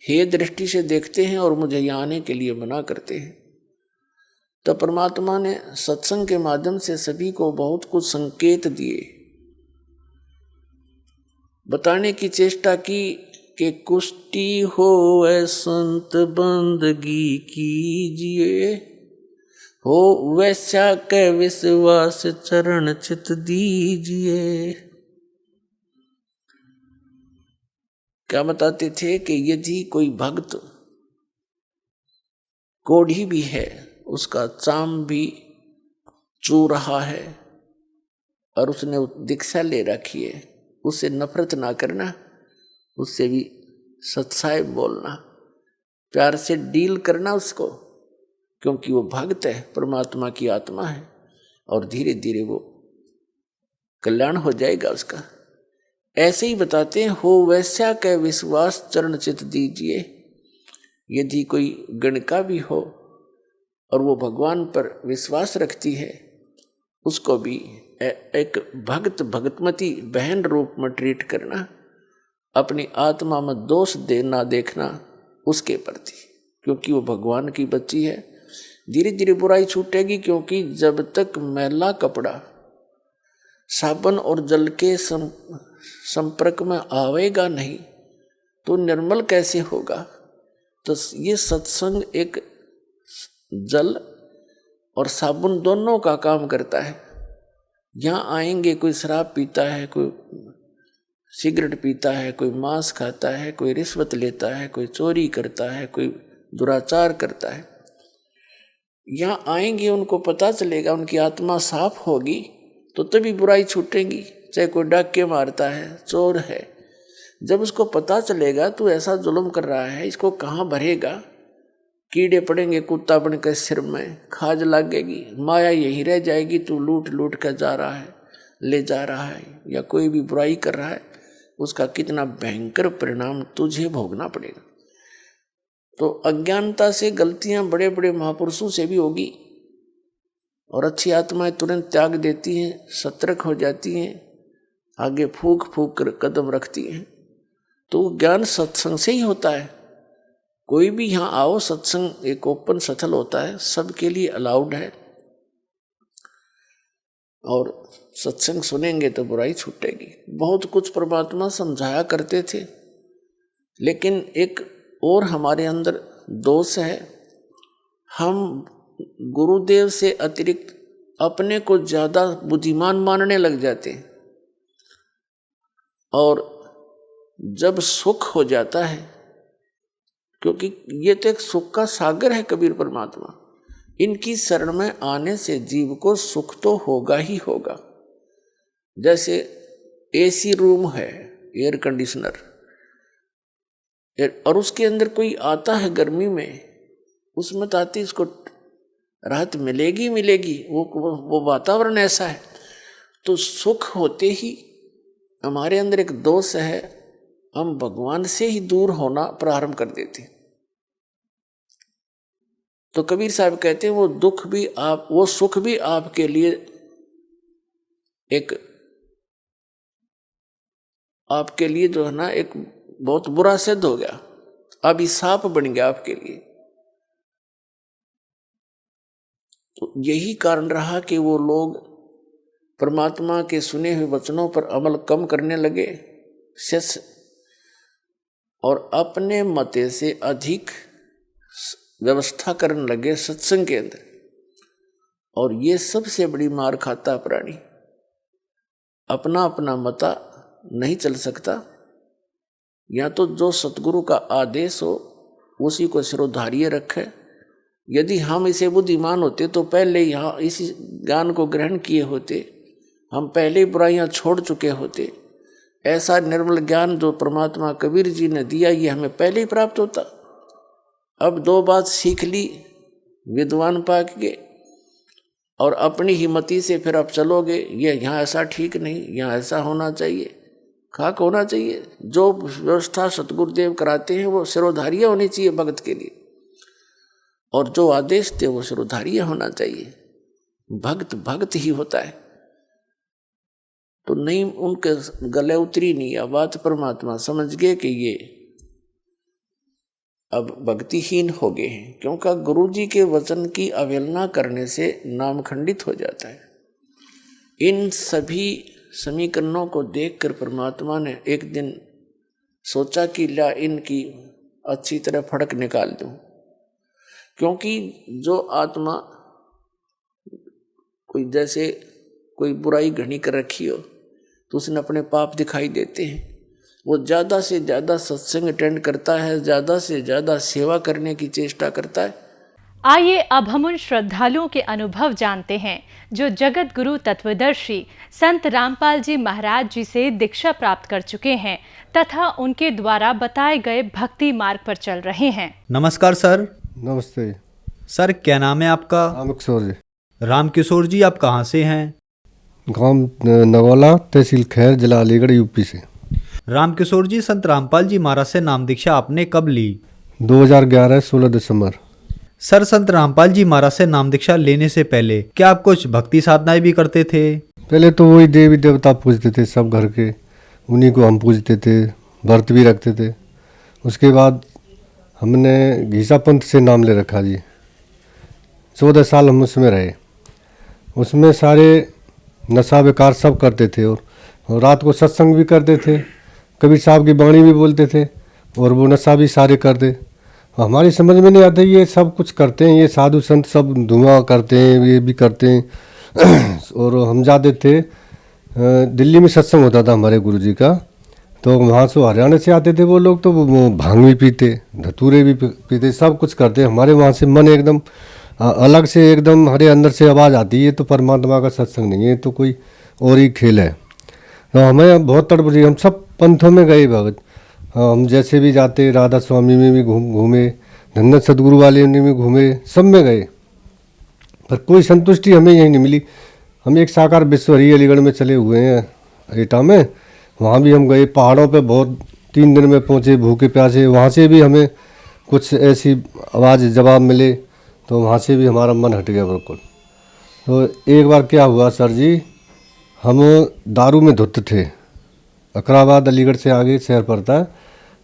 S2: हे दृष्टि से देखते हैं और मुझे यहाँ आने के लिए मना करते हैं। तो परमात्मा ने सत्संग के माध्यम से सभी को बहुत कुछ संकेत दिए, बताने की चेष्टा की कि कुष्टी हो संत बंदगी कीजिए, हो वैसा के विश्वास चरण चित दीजिए। क्या बताते थे कि यदि कोई भक्त कोढ़ी भी है, उसका चाम भी चू रहा है और उसने दीक्षा ले रखी है, उससे नफरत ना करना, उससे भी सच्चाई बोलना, प्यार से डील करना उसको, क्योंकि वो भक्त है, परमात्मा की आत्मा है और धीरे धीरे वो कल्याण हो जाएगा उसका। ऐसे ही बताते हैं, हो वैसा के विश्वास चरण चित दीजिए। यदि कोई गणिका भी हो और वो भगवान पर विश्वास रखती है, उसको भी एक भक्त भगतमती बहन रूप में ट्रीट करना, अपनी आत्मा में दोष देना देखना उसके प्रति, क्योंकि वो भगवान की बच्ची है। धीरे धीरे बुराई छूटेगी, क्योंकि जब तक मैला कपड़ा साबुन और जल के संपर्क में आवेगा नहीं तो निर्मल कैसे होगा। तो ये सत्संग एक जल और साबुन दोनों का काम करता है। यहाँ आएंगे, कोई शराब पीता है, कोई सिगरेट पीता है, कोई मांस खाता है, कोई रिश्वत लेता है, कोई चोरी करता है, कोई दुराचार करता है, यहाँ आएंगे, उनको पता चलेगा, उनकी आत्मा साफ होगी तो तभी बुराई छूटेंगी। चाहे कोई डाके मारता है, चोर है, जब उसको पता चलेगा तू ऐसा जुल्म कर रहा है, इसको कहाँ भरेगा, कीड़े पड़ेंगे कुत्ता बनकर सिर में, खाज लगेगी, माया यही रह जाएगी, तू लूट लूट कर जा रहा है, ले जा रहा है, या कोई भी बुराई कर रहा है, उसका कितना भयंकर परिणाम तुझे भोगना पड़ेगा। तो अज्ञानता से गलतियां बड़े बड़े महापुरुषों से भी होगी, और अच्छी आत्माएं तुरंत त्याग देती हैं, सतर्क हो जाती हैं, आगे फूक फूक कर कदम रखती हैं। तो ज्ञान सत्संग से ही होता है। कोई भी यहाँ आओ, सत्संग एक ओपन सथल होता है, सबके लिए अलाउड है, और सत्संग सुनेंगे तो बुराई छूटेगी। बहुत कुछ परमात्मा समझाया करते थे, लेकिन एक और हमारे अंदर दोष है, हम गुरुदेव से अतिरिक्त अपने को ज्यादा बुद्धिमान मानने लग जाते हैं, और जब सुख हो जाता है, क्योंकि ये तो एक सुख का सागर है कबीर परमात्मा, इनकी शरण में आने से जीव को सुख तो होगा ही होगा। जैसे एसी रूम है, एयर कंडीशनर, और उसके अंदर कोई आता है गर्मी में, उसमें तो आती इसको राहत मिलेगी मिलेगी, वो वातावरण ऐसा है। तो सुख होते ही हमारे अंदर एक दोष है, हम भगवान से ही दूर होना प्रारंभ कर देते। तो कबीर साहब कहते हैं वो दुख भी आप, वो सुख भी आपके लिए एक, आपके लिए जो है ना, एक बहुत बुरा सिद्ध हो गया, अभिशाप बन गया आपके लिए। तो यही कारण रहा कि वो लोग परमात्मा के सुने हुए वचनों पर अमल कम करने लगे, और अपने मते से अधिक व्यवस्था करने लगे सत्संग के अंदर। और ये सबसे बड़ी मार खाता प्राणी, अपना अपना मता नहीं चल सकता, या तो जो सतगुरु का आदेश हो उसी को सिरोधार्य रखे। यदि हम इसे बुद्धिमान होते तो पहले यहाँ इसी ज्ञान को ग्रहण किए होते, हम पहले बुराइयां छोड़ चुके होते। ऐसा निर्मल ज्ञान जो परमात्मा कबीर जी ने दिया, ये हमें पहले ही प्राप्त होता। अब दो बात सीख ली विद्वान पाक के, और अपनी हिम्मती से फिर आप चलोगे, ये यहाँ ऐसा ठीक नहीं, यहाँ ऐसा होना चाहिए, खाक होना चाहिए। जो व्यवस्था सतगुरुदेव कराते हैं वो सिरोधार्य होनी चाहिए भगत के लिए, और जो आदेश थे वो सिरोधार्य होना चाहिए। भक्त भक्त ही होता है। तो नहीं, उनके गले उतरी नहीं यह बात। परमात्मा समझ गए कि ये अब भक्तिहीन हो गए हैं, क्योंकि गुरु जी के वचन की अवहेलना करने से नाम खंडित हो जाता है। इन सभी समीकरणों को देखकर परमात्मा ने एक दिन सोचा कि ला इनकी अच्छी तरह फड़क निकाल दूं, क्योंकि जो आत्मा कोई जैसे कोई बुराई घनी कर रखी हो तो उसने अपने पाप दिखाई देते हैं। वो ज़्यादा से ज़्यादा सत्संग अटेंड करता है, ज़्यादा से ज़्यादा सेवा करने की चेष्टा करता है।
S3: आइए अब हम उन श्रद्धालुओं के अनुभव जानते हैं जो जगत गुरु तत्वदर्शी संत रामपाल जी महाराज जी से दीक्षा प्राप्त कर चुके हैं तथा उनके द्वारा बताए गए भक्ति मार्ग पर चल रहे हैं।
S4: नमस्कार सर।
S5: नमस्ते
S4: सर, क्या नाम है आपका?
S5: रामकिशोर जी।
S4: रामकिशोर जी, आप कहाँ से हैं?
S5: गांव नगौला, तहसील खैर, जिला अलीगढ़, यूपी से।
S4: रामकिशोर जी, संत रामपाल जी महाराज से नाम दीक्षा आपने कब ली?
S5: 2011 16 दिसंबर।
S4: सर, संत रामपाल जी महाराज से नाम दीक्षा लेने से पहले क्या आप कुछ भक्ति साधनाएं भी करते थे?
S5: पहले तो वही देवी देवता पूजते थे सब घर के, उन्हीं को हम पूजते थे, व्रत भी रखते थे। उसके बाद हमने घीसा पंथ से नाम ले रखा जी। 14 साल हम उसमें रहे। उसमें सारे नशा विकार सब करते थे, और रात को सत्संग भी करते थे, कबीर साहब की बाणी भी बोलते थे, और वो नशा भी सारे करते। हमारी समझ में नहीं आता ये सब कुछ करते हैं, ये साधु संत सब धुआं करते हैं, ये भी करते हैं। और हम जाते थे, दिल्ली में सत्संग होता था हमारे गुरुजी का, तो वहाँ से हरियाणा से आते थे वो लोग, तो वो भांग भी पीते, धतूरे भी पीते, सब कुछ करते। हमारे वहाँ से मन एकदम अलग से एकदम हमारे अंदर से आवाज़ आती है, तो परमात्मा का सत्संग नहीं है, तो कोई और ही खेल है। तो हमें बहुत तड़प रही, हम सब पंथों में गए भगत, हम जैसे भी जाते, राधा स्वामी में भी घूमे, धन्य सदगुरु वाले में भी घूमे, सब में गए, पर कोई संतुष्टि हमें यही नहीं मिली। हम एक साकार विश्वहरी अलीगढ़ में चले हुए हैं एटा में, वहाँ भी हम गए, पहाड़ों पे बहुत 3 दिन में पहुँचे भूखे प्यासे, वहाँ से भी हमें कुछ ऐसी आवाज़ जवाब मिले, तो वहाँ से भी हमारा मन हट गया बिल्कुल। तो एक बार क्या हुआ सर जी, हम दारू में धुत थे, अकराबाद अलीगढ़ से आगे शहर पड़ता है,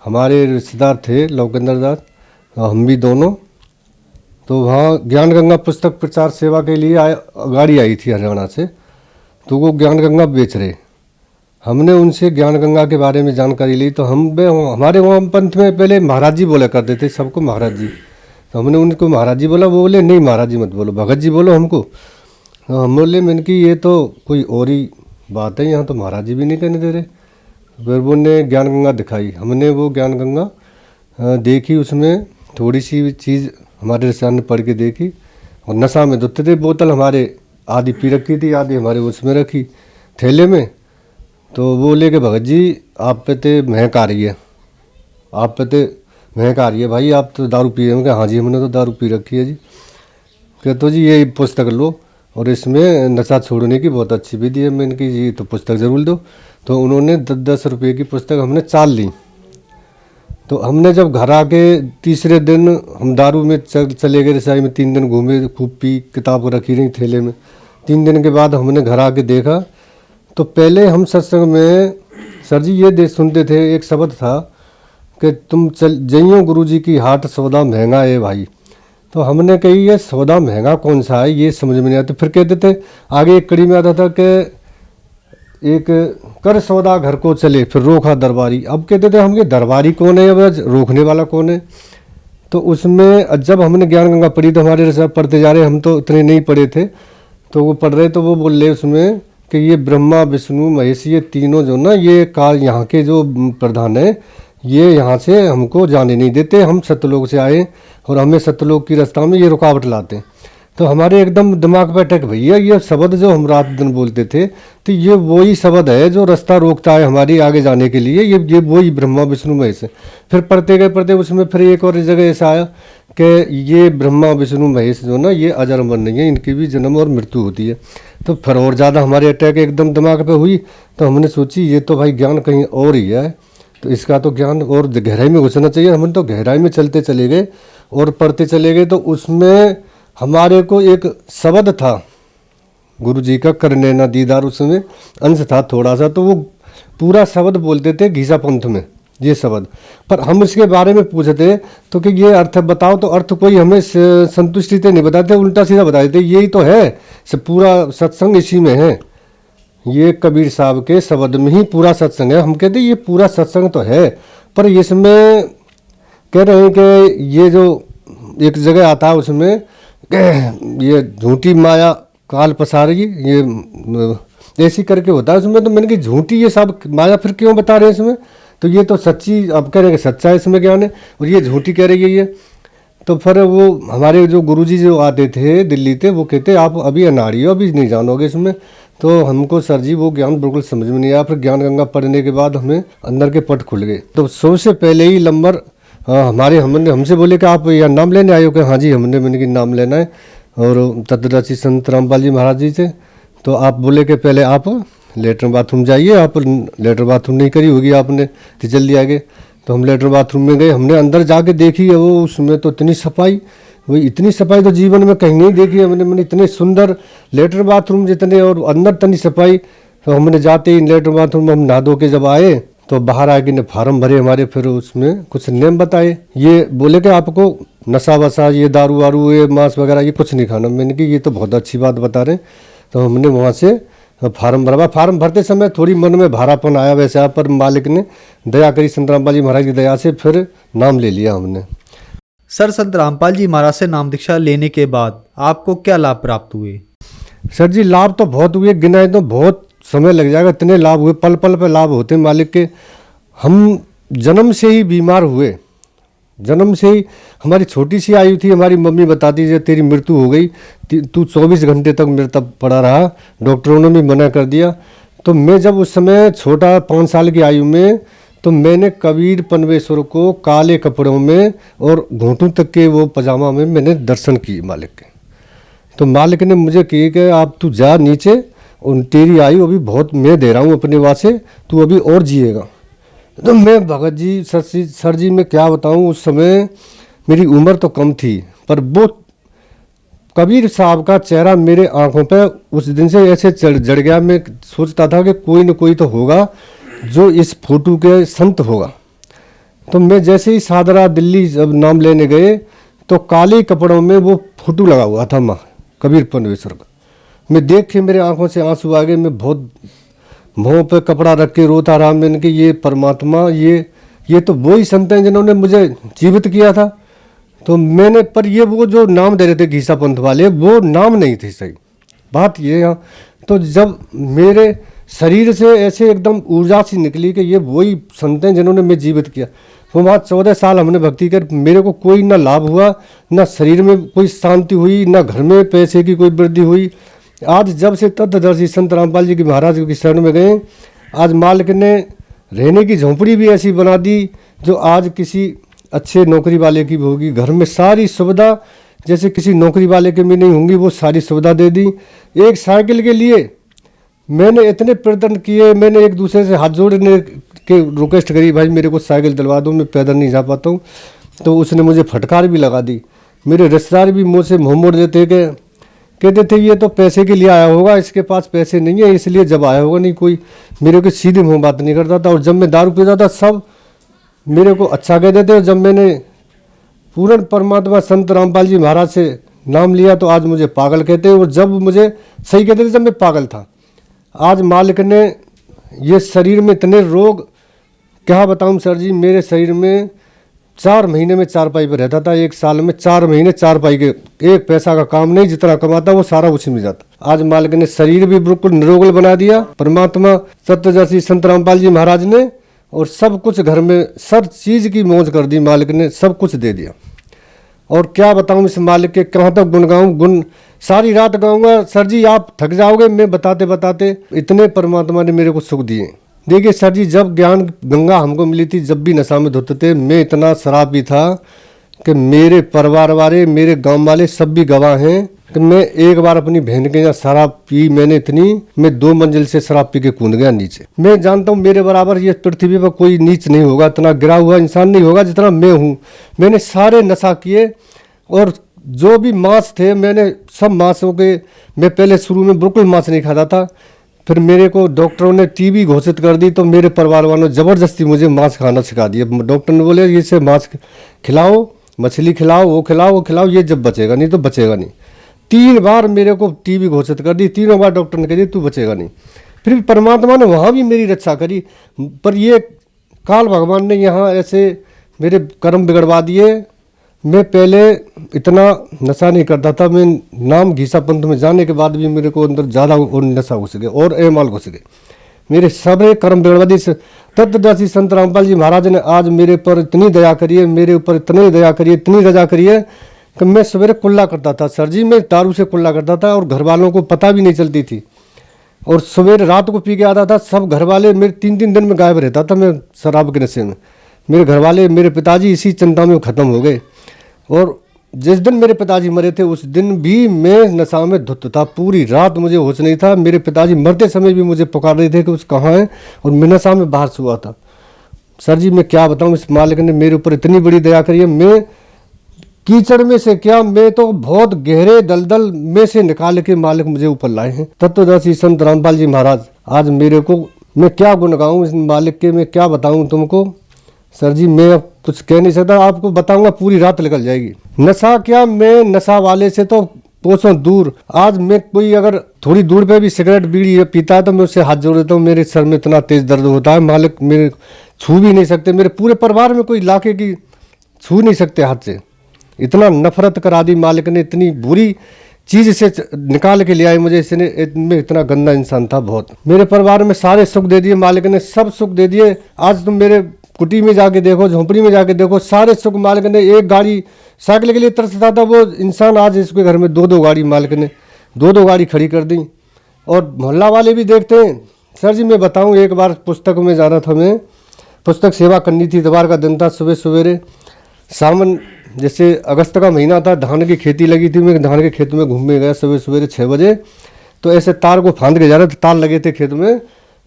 S5: हमारे रिश्तेदार थे लौकेंद्र दास, हम भी दोनों, तो वहाँ ज्ञान गंगा पुस्तक प्रचार सेवा के लिए गाड़ी आई थी हरियाणा से, तो वो ज्ञान गंगा बेच रहे, हमने उनसे ज्ञान गंगा के बारे में जानकारी ली। तो हमारे वहाँ पंथ में पहले महाराज जी बोला करते थे सबको, महाराज जी, तो हमने उनको महाराज जी बोला, वो बोले नहीं महाराज जी मत बोलो, भगत जी बोलो हमको। तो हम बोले मैंने कि ये तो कोई और ही बात है, यहाँ तो महाराज जी भी नहीं कहने दे रहे। फिर वो ने ज्ञान गंगा दिखाई, हमने वो ज्ञान गंगा देखी, उसमें थोड़ी सी चीज़ हमारे रिश्तेदार ने पढ़ के देखी, और नशा में धुते थे, बोतल हमारे आधी पी रखी थी, आधी हमारे उसमें रखी थैले में। तो वो लेके भगत जी आप पे तो महक आ रही है, आप पे तो महक आ रही है भाई, आप तो दारू पी रहे हो? हाँ जी हमने तो दारू पी रखी है जी। कहते जी ये पुस्तक लो और इसमें नशा छोड़ने की बहुत अच्छी विधि है। मैंने कि जी तो पुस्तक ज़रूर दो। तो उन्होंने 10-10 रुपये की पुस्तक हमने 4 ली। तो हमने जब घर आके तीसरे दिन हम दारू में चले गए रसाई में, 3 दिन घूमे, खूब पी, किताब रखी रही थैले में। 3 दिन के बाद हमने घर आके देखा, तो पहले हम सत्संग में सर जी ये सुनते थे, एक शब्द था कि तुम चल जइयो गुरु जी की हाट, सौदा महंगा है भाई। तो हमने कही ये सौदा महंगा कौन सा है, ये समझ में नहीं आता। फिर कहते थे, आगे एक कड़ी में आता था कि एक कर सौदा घर को चले, फिर रोका दरबारी। अब कहते थे हम ये दरबारी कौन है, अब रोकने वाला कौन है। तो उसमें जब हमने ज्ञान गंगा पढ़ी, तो हमारे सब पढ़ते जा रहे, हम तो इतने नहीं पढ़े थे, तो वो पढ़ रहे, तो वो बोल रहे उसमें कि ये ब्रह्मा विष्णु महेश ये तीनों जो ना, ये काल यहाँ के जो प्रधान है, ये यहाँ से हमको जाने नहीं देते, हम सतलोक से आए और हमें सतलोक की रास्ता में ये रुकावट लाते। तो हमारे एकदम दिमाग पे अटक भैया, ये शब्द जो हम रात दिन बोलते थे, तो ये वही शब्द है जो रास्ता रोकता है हमारी आगे जाने के लिए, ये वही ब्रह्मा विष्णु महेश। फिर पढ़ते गए पढ़ते, उसमें फिर एक और जगह ऐसा आया कि ये ब्रह्मा विष्णु महेश जो ना, ये अजर अमर नहीं है, इनकी भी जन्म और मृत्यु होती है। तो फिर और ज़्यादा हमारे अटैक एकदम दिमाग पे हुई। तो हमने सोची ये तो भाई ज्ञान कहीं और ही है, तो इसका तो ज्ञान और गहराई में घुसना चाहिए। हमने तो गहराई में चलते चले गए और पढ़ते चले गए। तो उसमें हमारे को एक शब्द था गुरु जी का, करने ना दीदार, उसमें अंश था थोड़ा सा, तो वो पूरा शब्द बोलते थे घीसा पंथ में ये शब्द। पर हम इसके बारे में पूछते तो कि ये अर्थ बताओ, तो अर्थ कोई हमें संतुष्टि से नहीं बताते, उल्टा सीधा बता देते, यही तो है पूरा सत्संग इसी में है, ये कबीर साहब के शब्द में ही पूरा सत्संग है। हम कहते ये पूरा सत्संग तो है, पर इसमें कह रहे हैं कि ये जो एक जगह आता है उसमें ये झूठी माया काल पसारेगी, ये ऐसी करके होता है उसमें। तो मैंने कहा झूठी ये सब माया फिर क्यों बता रहे हैं इसमें, तो ये तो सच्ची, अब कह रहे हैं कि सच्चा इसमें ज्ञान है, और ये झूठी कह रही है ये। तो फिर वो हमारे जो गुरुजी जो आते थे दिल्ली से, वो कहते आप अभी अनाड़ी हो, अभी नहीं जानोगे इसमें। तो हमको सर जी वो ज्ञान बिल्कुल समझ में नहीं आया। फिर ज्ञान गंगा पढ़ने के बाद हमें अंदर के पट खुल गए। तो सबसे पहले ही नंबर हमने हमसे बोले कि आप यहाँ नाम लेने आए हो, कि हाँ जी मैंने कि नाम लेना है, और तत्वदर्शी संत रामपाल जी महाराज जी से। तो आप बोले कि पहले आप लेटर बाथरूम जाइए, आप लेटर बाथरूम नहीं करी होगी आपने, तो जल्दी आ गए। तो हम लेटर बाथरूम में गए, हमने अंदर जाके देखी है वो, उसमें तो इतनी सफाई, वही इतनी सफाई तो जीवन में कहीं नहीं देखी है मैंने इतने सुंदर लेटर बाथरूम जितने, और अंदर इतनी सफाई। तो हमने जाते ही लेटर बाथरूम में हम नहा धो के जब आए, तो बाहर आके ने फार्म भरे हमारे, फिर उसमें कुछ नियम बताए। ये बोले कि आपको नशा वशा, ये दारू वारू, ये मांस वगैरह ये कुछ नहीं खाना। मैंने कि ये तो बहुत अच्छी बात बता रहे हैं। तो हमने वहाँ से फार्म भरवा। फार्म भरते समय थोड़ी मन में भारापन आया वैसे, पर मालिक ने दया करी, संत रामपाल जी महाराज की दया से फिर नाम ले लिया हमने।
S4: सर, संत रामपाल जी महाराज से नाम दीक्षा लेने के बाद आपको क्या लाभ प्राप्त हुए?
S5: सर जी लाभ तो बहुत हुए, गिनाए तो बहुत समय लग जाएगा, इतने लाभ हुए, पल पल पे लाभ होते मालिक के। हम जन्म से ही बीमार हुए, जन्म से ही हमारी छोटी सी आयु थी, हमारी मम्मी बताती जब तेरी मृत्यु हो गई तू 24 घंटे तक मेरे तब पड़ा रहा, डॉक्टरों ने भी मना कर दिया। तो मैं जब उस समय छोटा 5 साल की आयु में, तो मैंने कबीर पनवेश्वर को काले कपड़ों में और घुटनों तक के वो पजामा में मैंने दर्शन किए मालिक के। तो मालिक ने मुझे कही कि आप तू जा नीचे, और तेरी आयु अभी बहुत मैं दे रहा हूँ अपने वास्ते, तू अभी और जिएगा। तो मैं भगत जी सर जी मैं क्या बताऊँ, उस समय मेरी उम्र तो कम थी, पर वो कबीर साहब का चेहरा मेरे आंखों पे उस दिन से ऐसे जड़ गया। मैं सोचता था कि कोई न कोई तो होगा जो इस फोटो के संत होगा। तो मैं जैसे ही सादरा दिल्ली जब नाम लेने गए, तो काले कपड़ों में वो फोटो लगा हुआ था माँ कबीर पनवेश्वर का। मैं देख के मेरे आंखों से आंसू आ गए। मैं बहुत मुँह पे कपड़ा रख के रोता रहा। मैंने कि ये परमात्मा, ये तो वही संत हैं जिन्होंने मुझे जीवित किया था। तो मैंने, पर ये वो जो नाम दे रहे थे घीसा पंथ वाले, वो नाम नहीं थे सही बात ये। यहाँ तो जब मेरे शरीर से ऐसे एकदम ऊर्जा सी निकली कि ये वही संत हैं जिन्होंने मैं जीवित किया। वो वहाँ 14 साल हमने भक्ति कर, मेरे को कोई ना लाभ हुआ, ना शरीर में कोई शांति हुई, ना घर में पैसे की कोई वृद्धि हुई। आज जब से तत्वदर्शी संत रामपाल जी की महाराज की शरण में गए, आज मालिक ने रहने की झोंपड़ी भी ऐसी बना दी जो आज किसी अच्छे नौकरी वाले की भी होगी। घर में सारी सुविधा जैसे किसी नौकरी वाले के में नहीं होंगी, वो सारी सुविधा दे दी। एक साइकिल के लिए मैंने इतने प्रयत्न किए, मैंने एक दूसरे से हाथ जोड़ने के रिक्वेस्ट करी, भाई मेरे को साइकिल दिलवा दो, मैं पैदल नहीं जा पाता हूँ। तो उसने मुझे फटकार भी लगा दी। मेरे रिश्तेदार भी मुँह से मुँह मोड़ देते कि कहते थे ये तो पैसे के लिए आया होगा, इसके पास पैसे नहीं है इसलिए जब आया होगा। नहीं कोई मेरे को सीधे मुँह बात नहीं करता था। और जब मैं दारू पीता था सब मेरे को अच्छा कहते थे। जब मैंने पूर्ण परमात्मा संत रामपाल जी महाराज से नाम लिया तो आज मुझे पागल कहते हैं। और जब मुझे सही कहते थे जब मैं पागल था। आज मालिक ने ये शरीर में इतने रोग, क्या बताऊं सर जी, मेरे शरीर में 4 महीने में 4 पाई पर रहता था। 1 साल में 4 महीने 4 पाई के, एक पैसा का काम नहीं, जितना कमाता वो सारा उसी में जाता। आज मालिक ने शरीर भी बिल्कुल निरोगल बना दिया परमात्मा सत्यदर्शी संत रामपाल जी महाराज ने। और सब कुछ घर में सब चीज़ की मौज कर दी मालिक ने, सब कुछ दे दिया। और क्या बताऊं इस मालिक के, कहाँ तक गुण गाऊं, गुण सारी रात गाऊंगा सर जी, आप थक जाओगे मैं बताते बताते। इतने परमात्मा ने मेरे को सुख दिए। देखिए सर जी, जब ज्ञान गंगा हमको मिली थी, जब भी नशा में धुत थे, मैं इतना शराबी था कि मेरे परिवार वाले, मेरे गांव वाले सब भी गवाह हैं कि मैं एक बार अपनी बहन के यहाँ शराब पी मैंने इतनी, मैं 2 मंजिल से शराब पी के कूद गया नीचे। मैं जानता हूँ मेरे बराबर ये पृथ्वी पर कोई नीच नहीं होगा, इतना गिरा हुआ इंसान नहीं होगा जितना मैं हूँ। मैंने सारे नशा किए और जो भी मांस थे मैंने सब मांसों के, मैं पहले शुरू में बिल्कुल मांस नहीं खाता था। फिर मेरे को डॉक्टरों ने टीबी घोषित कर दी तो मेरे परिवार वालों ने ज़बरदस्ती मुझे मांस खाना सिखा दिया। डॉक्टर ने बोले ये से मांस खिलाओ, मछली खिलाओ, वो खिलाओ, ये जब बचेगा, नहीं तो बचेगा नहीं। 3 बार मेरे को टीबी घोषित कर दी, 3 बार डॉक्टर ने कह दिया तू बचेगा नहीं। फिर परमात्मा ने वहाँ भी मेरी रक्षा करी, पर ये काल भगवान ने यहाँ ऐसे मेरे कर्म बिगड़वा दिए। मैं पहले इतना नशा नहीं करता था, मैं नाम घीसा पंथ में जाने के बाद भी मेरे को अंदर ज़्यादा और नशा घुस गए और एमाल घुस गए, मेरे सारे कर्म बिगड़वा दिए। तत्वदर्शी संत रामपाल जी महाराज ने आज मेरे पर इतनी दया करी है, मेरे ऊपर इतनी दया करी है, इतनी रजा करी है कि मैं सवेरे कुल्ला करता था सर जी, मैं दारू से कुल्ला करता था और घर वालों को पता भी नहीं चलती थी। और सवेरे रात को पी के आता था, सब घर वाले मेरे 3-3 दिन में गायब रहता था मैं शराब के नशे में। मेरे घर वाले, मेरे पिताजी इसी चिंता में ख़त्म हो गए। और जिस दिन मेरे पिताजी मरे थे उस दिन भी मैं नशा में धुत था, पूरी रात मुझे होश नहीं था। मेरे पिताजी मरते समय भी मुझे पुकार रहे थे कि उस कहाँ है, और मैं नशा में बाहर से हुआ था। सर जी मैं क्या बताऊँ, इस मालिक ने मेरे ऊपर इतनी बड़ी दया करी है। मैं कीचड़ में से क्या, मैं तो बहुत गहरे दलदल में से निकाल के मालिक मुझे ऊपर लाए हैं। तत्वदर्शी संत रामपाल जी महाराज आज मेरे को, मैं क्या गुण गाऊँ इस मालिक के, मैं क्या बताऊँ तुमको सर जी, मैं अब कुछ कह नहीं सकता। आपको बताऊंगा पूरी रात निकल जाएगी। नशा क्या, मैं नशा वाले से तो कोसों दूर। आज मैं कोई अगर थोड़ी दूर पे भी सिगरेट बीड़ी पीता है तो मैं उससे हाथ जोड़ देता हूँ। मेरे सर में इतना तेज दर्द होता है, मालिक मेरे छू भी नहीं सकते। मेरे पूरे परिवार में कोई लाके की छू नहीं सकते हाथ से, इतना नफरत करा दी मालिक ने। इतनी बुरी चीज़ से निकाल के ले आए मुझे, इसने मैं इतना गंदा इंसान था बहुत। मेरे परिवार में सारे सुख दे दिए मालिक ने, सब सुख दे दिए। आज तुम मेरे कुटी में जाके देखो, झोंपड़ी में जाके देखो, सारे सुख मालिक ने एक गाड़ी साइकिल के लिए तरसता था वो इंसान, आज इसके घर में 2-2 गाड़ी मालिक ने 2-2 गाड़ी खड़ी कर दी। और मोहल्ला वाले भी देखते हैं। सर जी मैं बताऊं, एक बार पुस्तक में जाना था, मैं पुस्तक सेवा करनी थी, इतवार का दिन था, सुबह सवेरे सावन जैसे अगस्त का महीना था, धान की खेती लगी थी, मैं धान के खेत में घूमने गया सुबह सवेरे 6 बजे। तो ऐसे तार को फांद के जा रहे थे, तार लगे थे खेत में,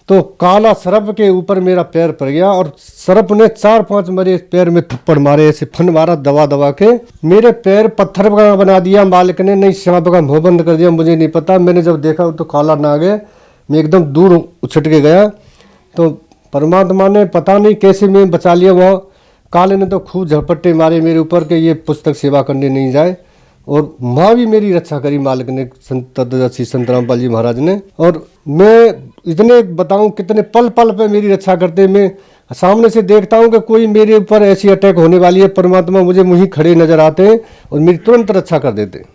S5: तो काला सरप के ऊपर मेरा पैर पड़ गया और सरप ने 4-5 मेरे पैर में थप्पड़ मारे, ऐसे फन मारा दबा दबा के, मेरे पैर पत्थर का बना दिया मालिक ने, नहीं सांप का मुंह बंद कर दिया, मुझे नहीं पता। मैंने जब देखा तो काला नाग है, मैं एकदम दूर उछट के गया। तो परमात्मा ने पता नहीं कैसे मैं बचा लिया। वहाँ काले ने तो खूब झपट्टे मारे मेरे ऊपर कि ये पुस्तक सेवा करने नहीं जाए, और माँ भी मेरी रक्षा करी मालिक ने, तत्वदर्शी संत रामपाल जी महाराज ने। और मैं इतने बताऊं कितने पल पल पे मेरी रक्षा करते, मैं सामने से देखता हूं कि कोई मेरे ऊपर ऐसी अटैक होने वाली है, परमात्मा मुझे मुझे खड़े नजर आते हैं और मेरी तुरंत रक्षा कर देते हैं।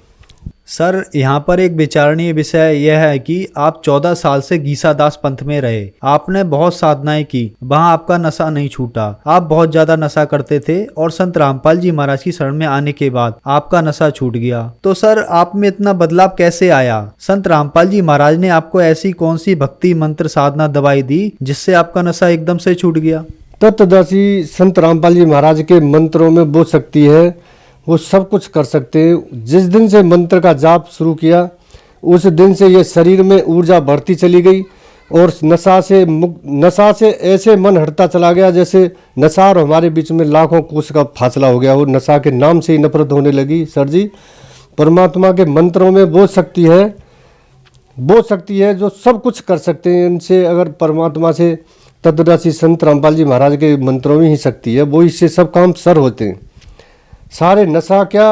S4: सर यहाँ पर एक विचारणीय विषय यह है कि आप 14 साल से गीसादास पंथ में रहे, आपने बहुत साधनाएं की, वहाँ आपका नशा नहीं छूटा, आप बहुत ज्यादा नशा करते थे और संत रामपाल जी महाराज की शरण में आने के बाद आपका नशा छूट गया। तो सर आप में इतना बदलाव कैसे आया? संत रामपाल जी महाराज ने आपको ऐसी कौन सी भक्ति मंत्र साधना दवाई दी जिससे आपका नशा एकदम से छूट गया?
S5: तत्वदर्शी संत रामपाल जी महाराज के मंत्रों में वो शक्ति है, वो सब कुछ कर सकते हैं। जिस दिन से मंत्र का जाप शुरू किया उस दिन से ये शरीर में ऊर्जा बढ़ती चली गई और नशा से ऐसे मन हटता चला गया जैसे नशा और हमारे बीच में लाखों कोस का फासला हो गया। वो नशा के नाम से ही नफरत होने लगी। सर जी परमात्मा के मंत्रों में वो शक्ति है जो सब कुछ कर सकते हैं। इनसे अगर परमात्मा से तत्वदर्शी संत रामपाल जी महाराज के मंत्रों में ही शक्ति है, वो इससे सब काम सर होते हैं। सारे नशा क्या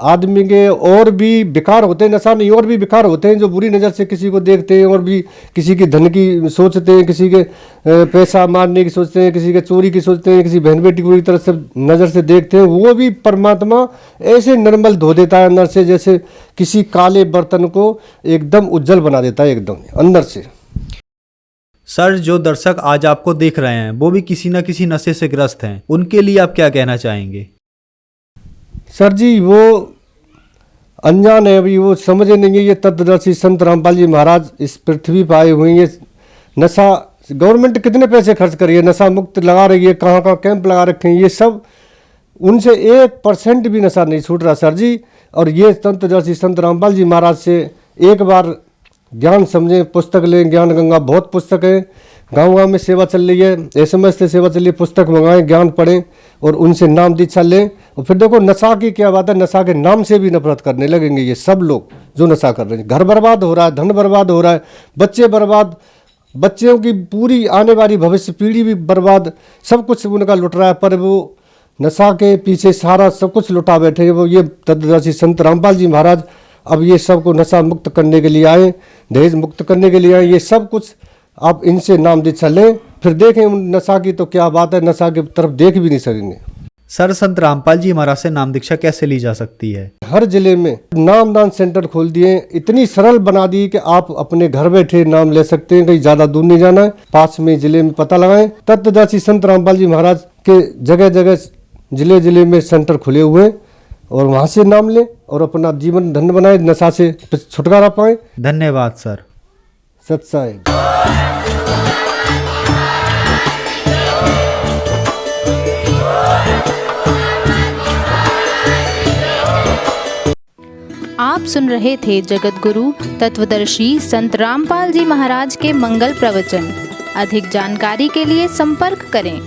S5: आदमी के और भी विकार होते हैं, नशा नहीं और भी विकार होते हैं जो बुरी नज़र से किसी को देखते हैं और भी किसी की धन की सोचते हैं, किसी के पैसा मारने की सोचते हैं, किसी के चोरी की सोचते हैं, किसी बहन बेटी को बुरी तरह से नज़र से देखते हैं। वो भी परमात्मा ऐसे निर्मल धो देता है अंदर से, जैसे किसी काले बर्तन को एकदम उज्जवल बना देता है एकदम अंदर से।
S4: सर जो दर्शक आज आपको देख रहे हैं वो भी किसी न किसी नशे से ग्रस्त हैं, उनके लिए आप क्या कहना चाहेंगे?
S5: सर जी वो अनजान है, अभी वो समझे नहीं है। ये तत्वदर्शी संत रामपाल जी महाराज इस पृथ्वी पर आए हुए हैं। ये नशा गवर्नमेंट कितने पैसे खर्च करी है, नशा मुक्त लगा रही है, कहाँ कहाँ कैंप लगा रखे हैं, ये सब उनसे 1% भी नशा नहीं छूट रहा सर जी। और ये तत्वदर्शी संत रामपाल जी महाराज से एक बार ज्ञान समझें, पुस्तक लें, ज्ञान गंगा बहुत पुस्तक है, गाँव में सेवा चल रही है, SMS से सेवा चल रही है, पुस्तक मंगाएं, ज्ञान पढ़ें और उनसे नाम दीक्षा लें। और फिर देखो नशा की क्या बात है, नशा के नाम से भी नफरत करने लगेंगे ये सब लोग जो नशा कर रहे हैं। घर बर्बाद हो रहा है, धन बर्बाद हो रहा है, बच्चे बर्बाद, बच्चों की पूरी आने वाली भविष्य पीढ़ी भी बर्बाद, सब कुछ उनका लुट रहा है। पर वो नशा के पीछे सारा सब कुछ लुटा बैठे हैं। वो ये तत्वदर्शी संत रामपाल जी महाराज अब ये सब को नशा मुक्त करने के लिए आए, दहेज मुक्त करने के लिए आए। ये सब कुछ आप इनसे नाम दीक्षा लें, फिर देखें उन नशा की तो क्या बात है, नशा की तरफ देख भी नहीं सकेंगे।
S4: सर संत रामपाल जी महाराज से नाम दीक्षा कैसे ली जा सकती है? हर
S5: जिले में नामदान सेंटर खोल दिए, इतनी सरल बना दी कि आप अपने घर बैठे नाम ले सकते हैं, कहीं ज्यादा दूर नहीं जाना है, पास में जिले में पता लगाएं। तत्वदर्शी संत रामपाल जी महाराज के जगह जगह जिले में सेंटर खुले हुए हैं और वहां से नाम लें और अपना जीवन धन्य बनाए, नशा से छुटकारा पाए।
S4: धन्यवाद सर।
S5: सत्साई।
S6: आप सुन रहे थे जगत गुरु तत्वदर्शी संत रामपाल जी महाराज के मंगल प्रवचन। अधिक जानकारी के लिए संपर्क करें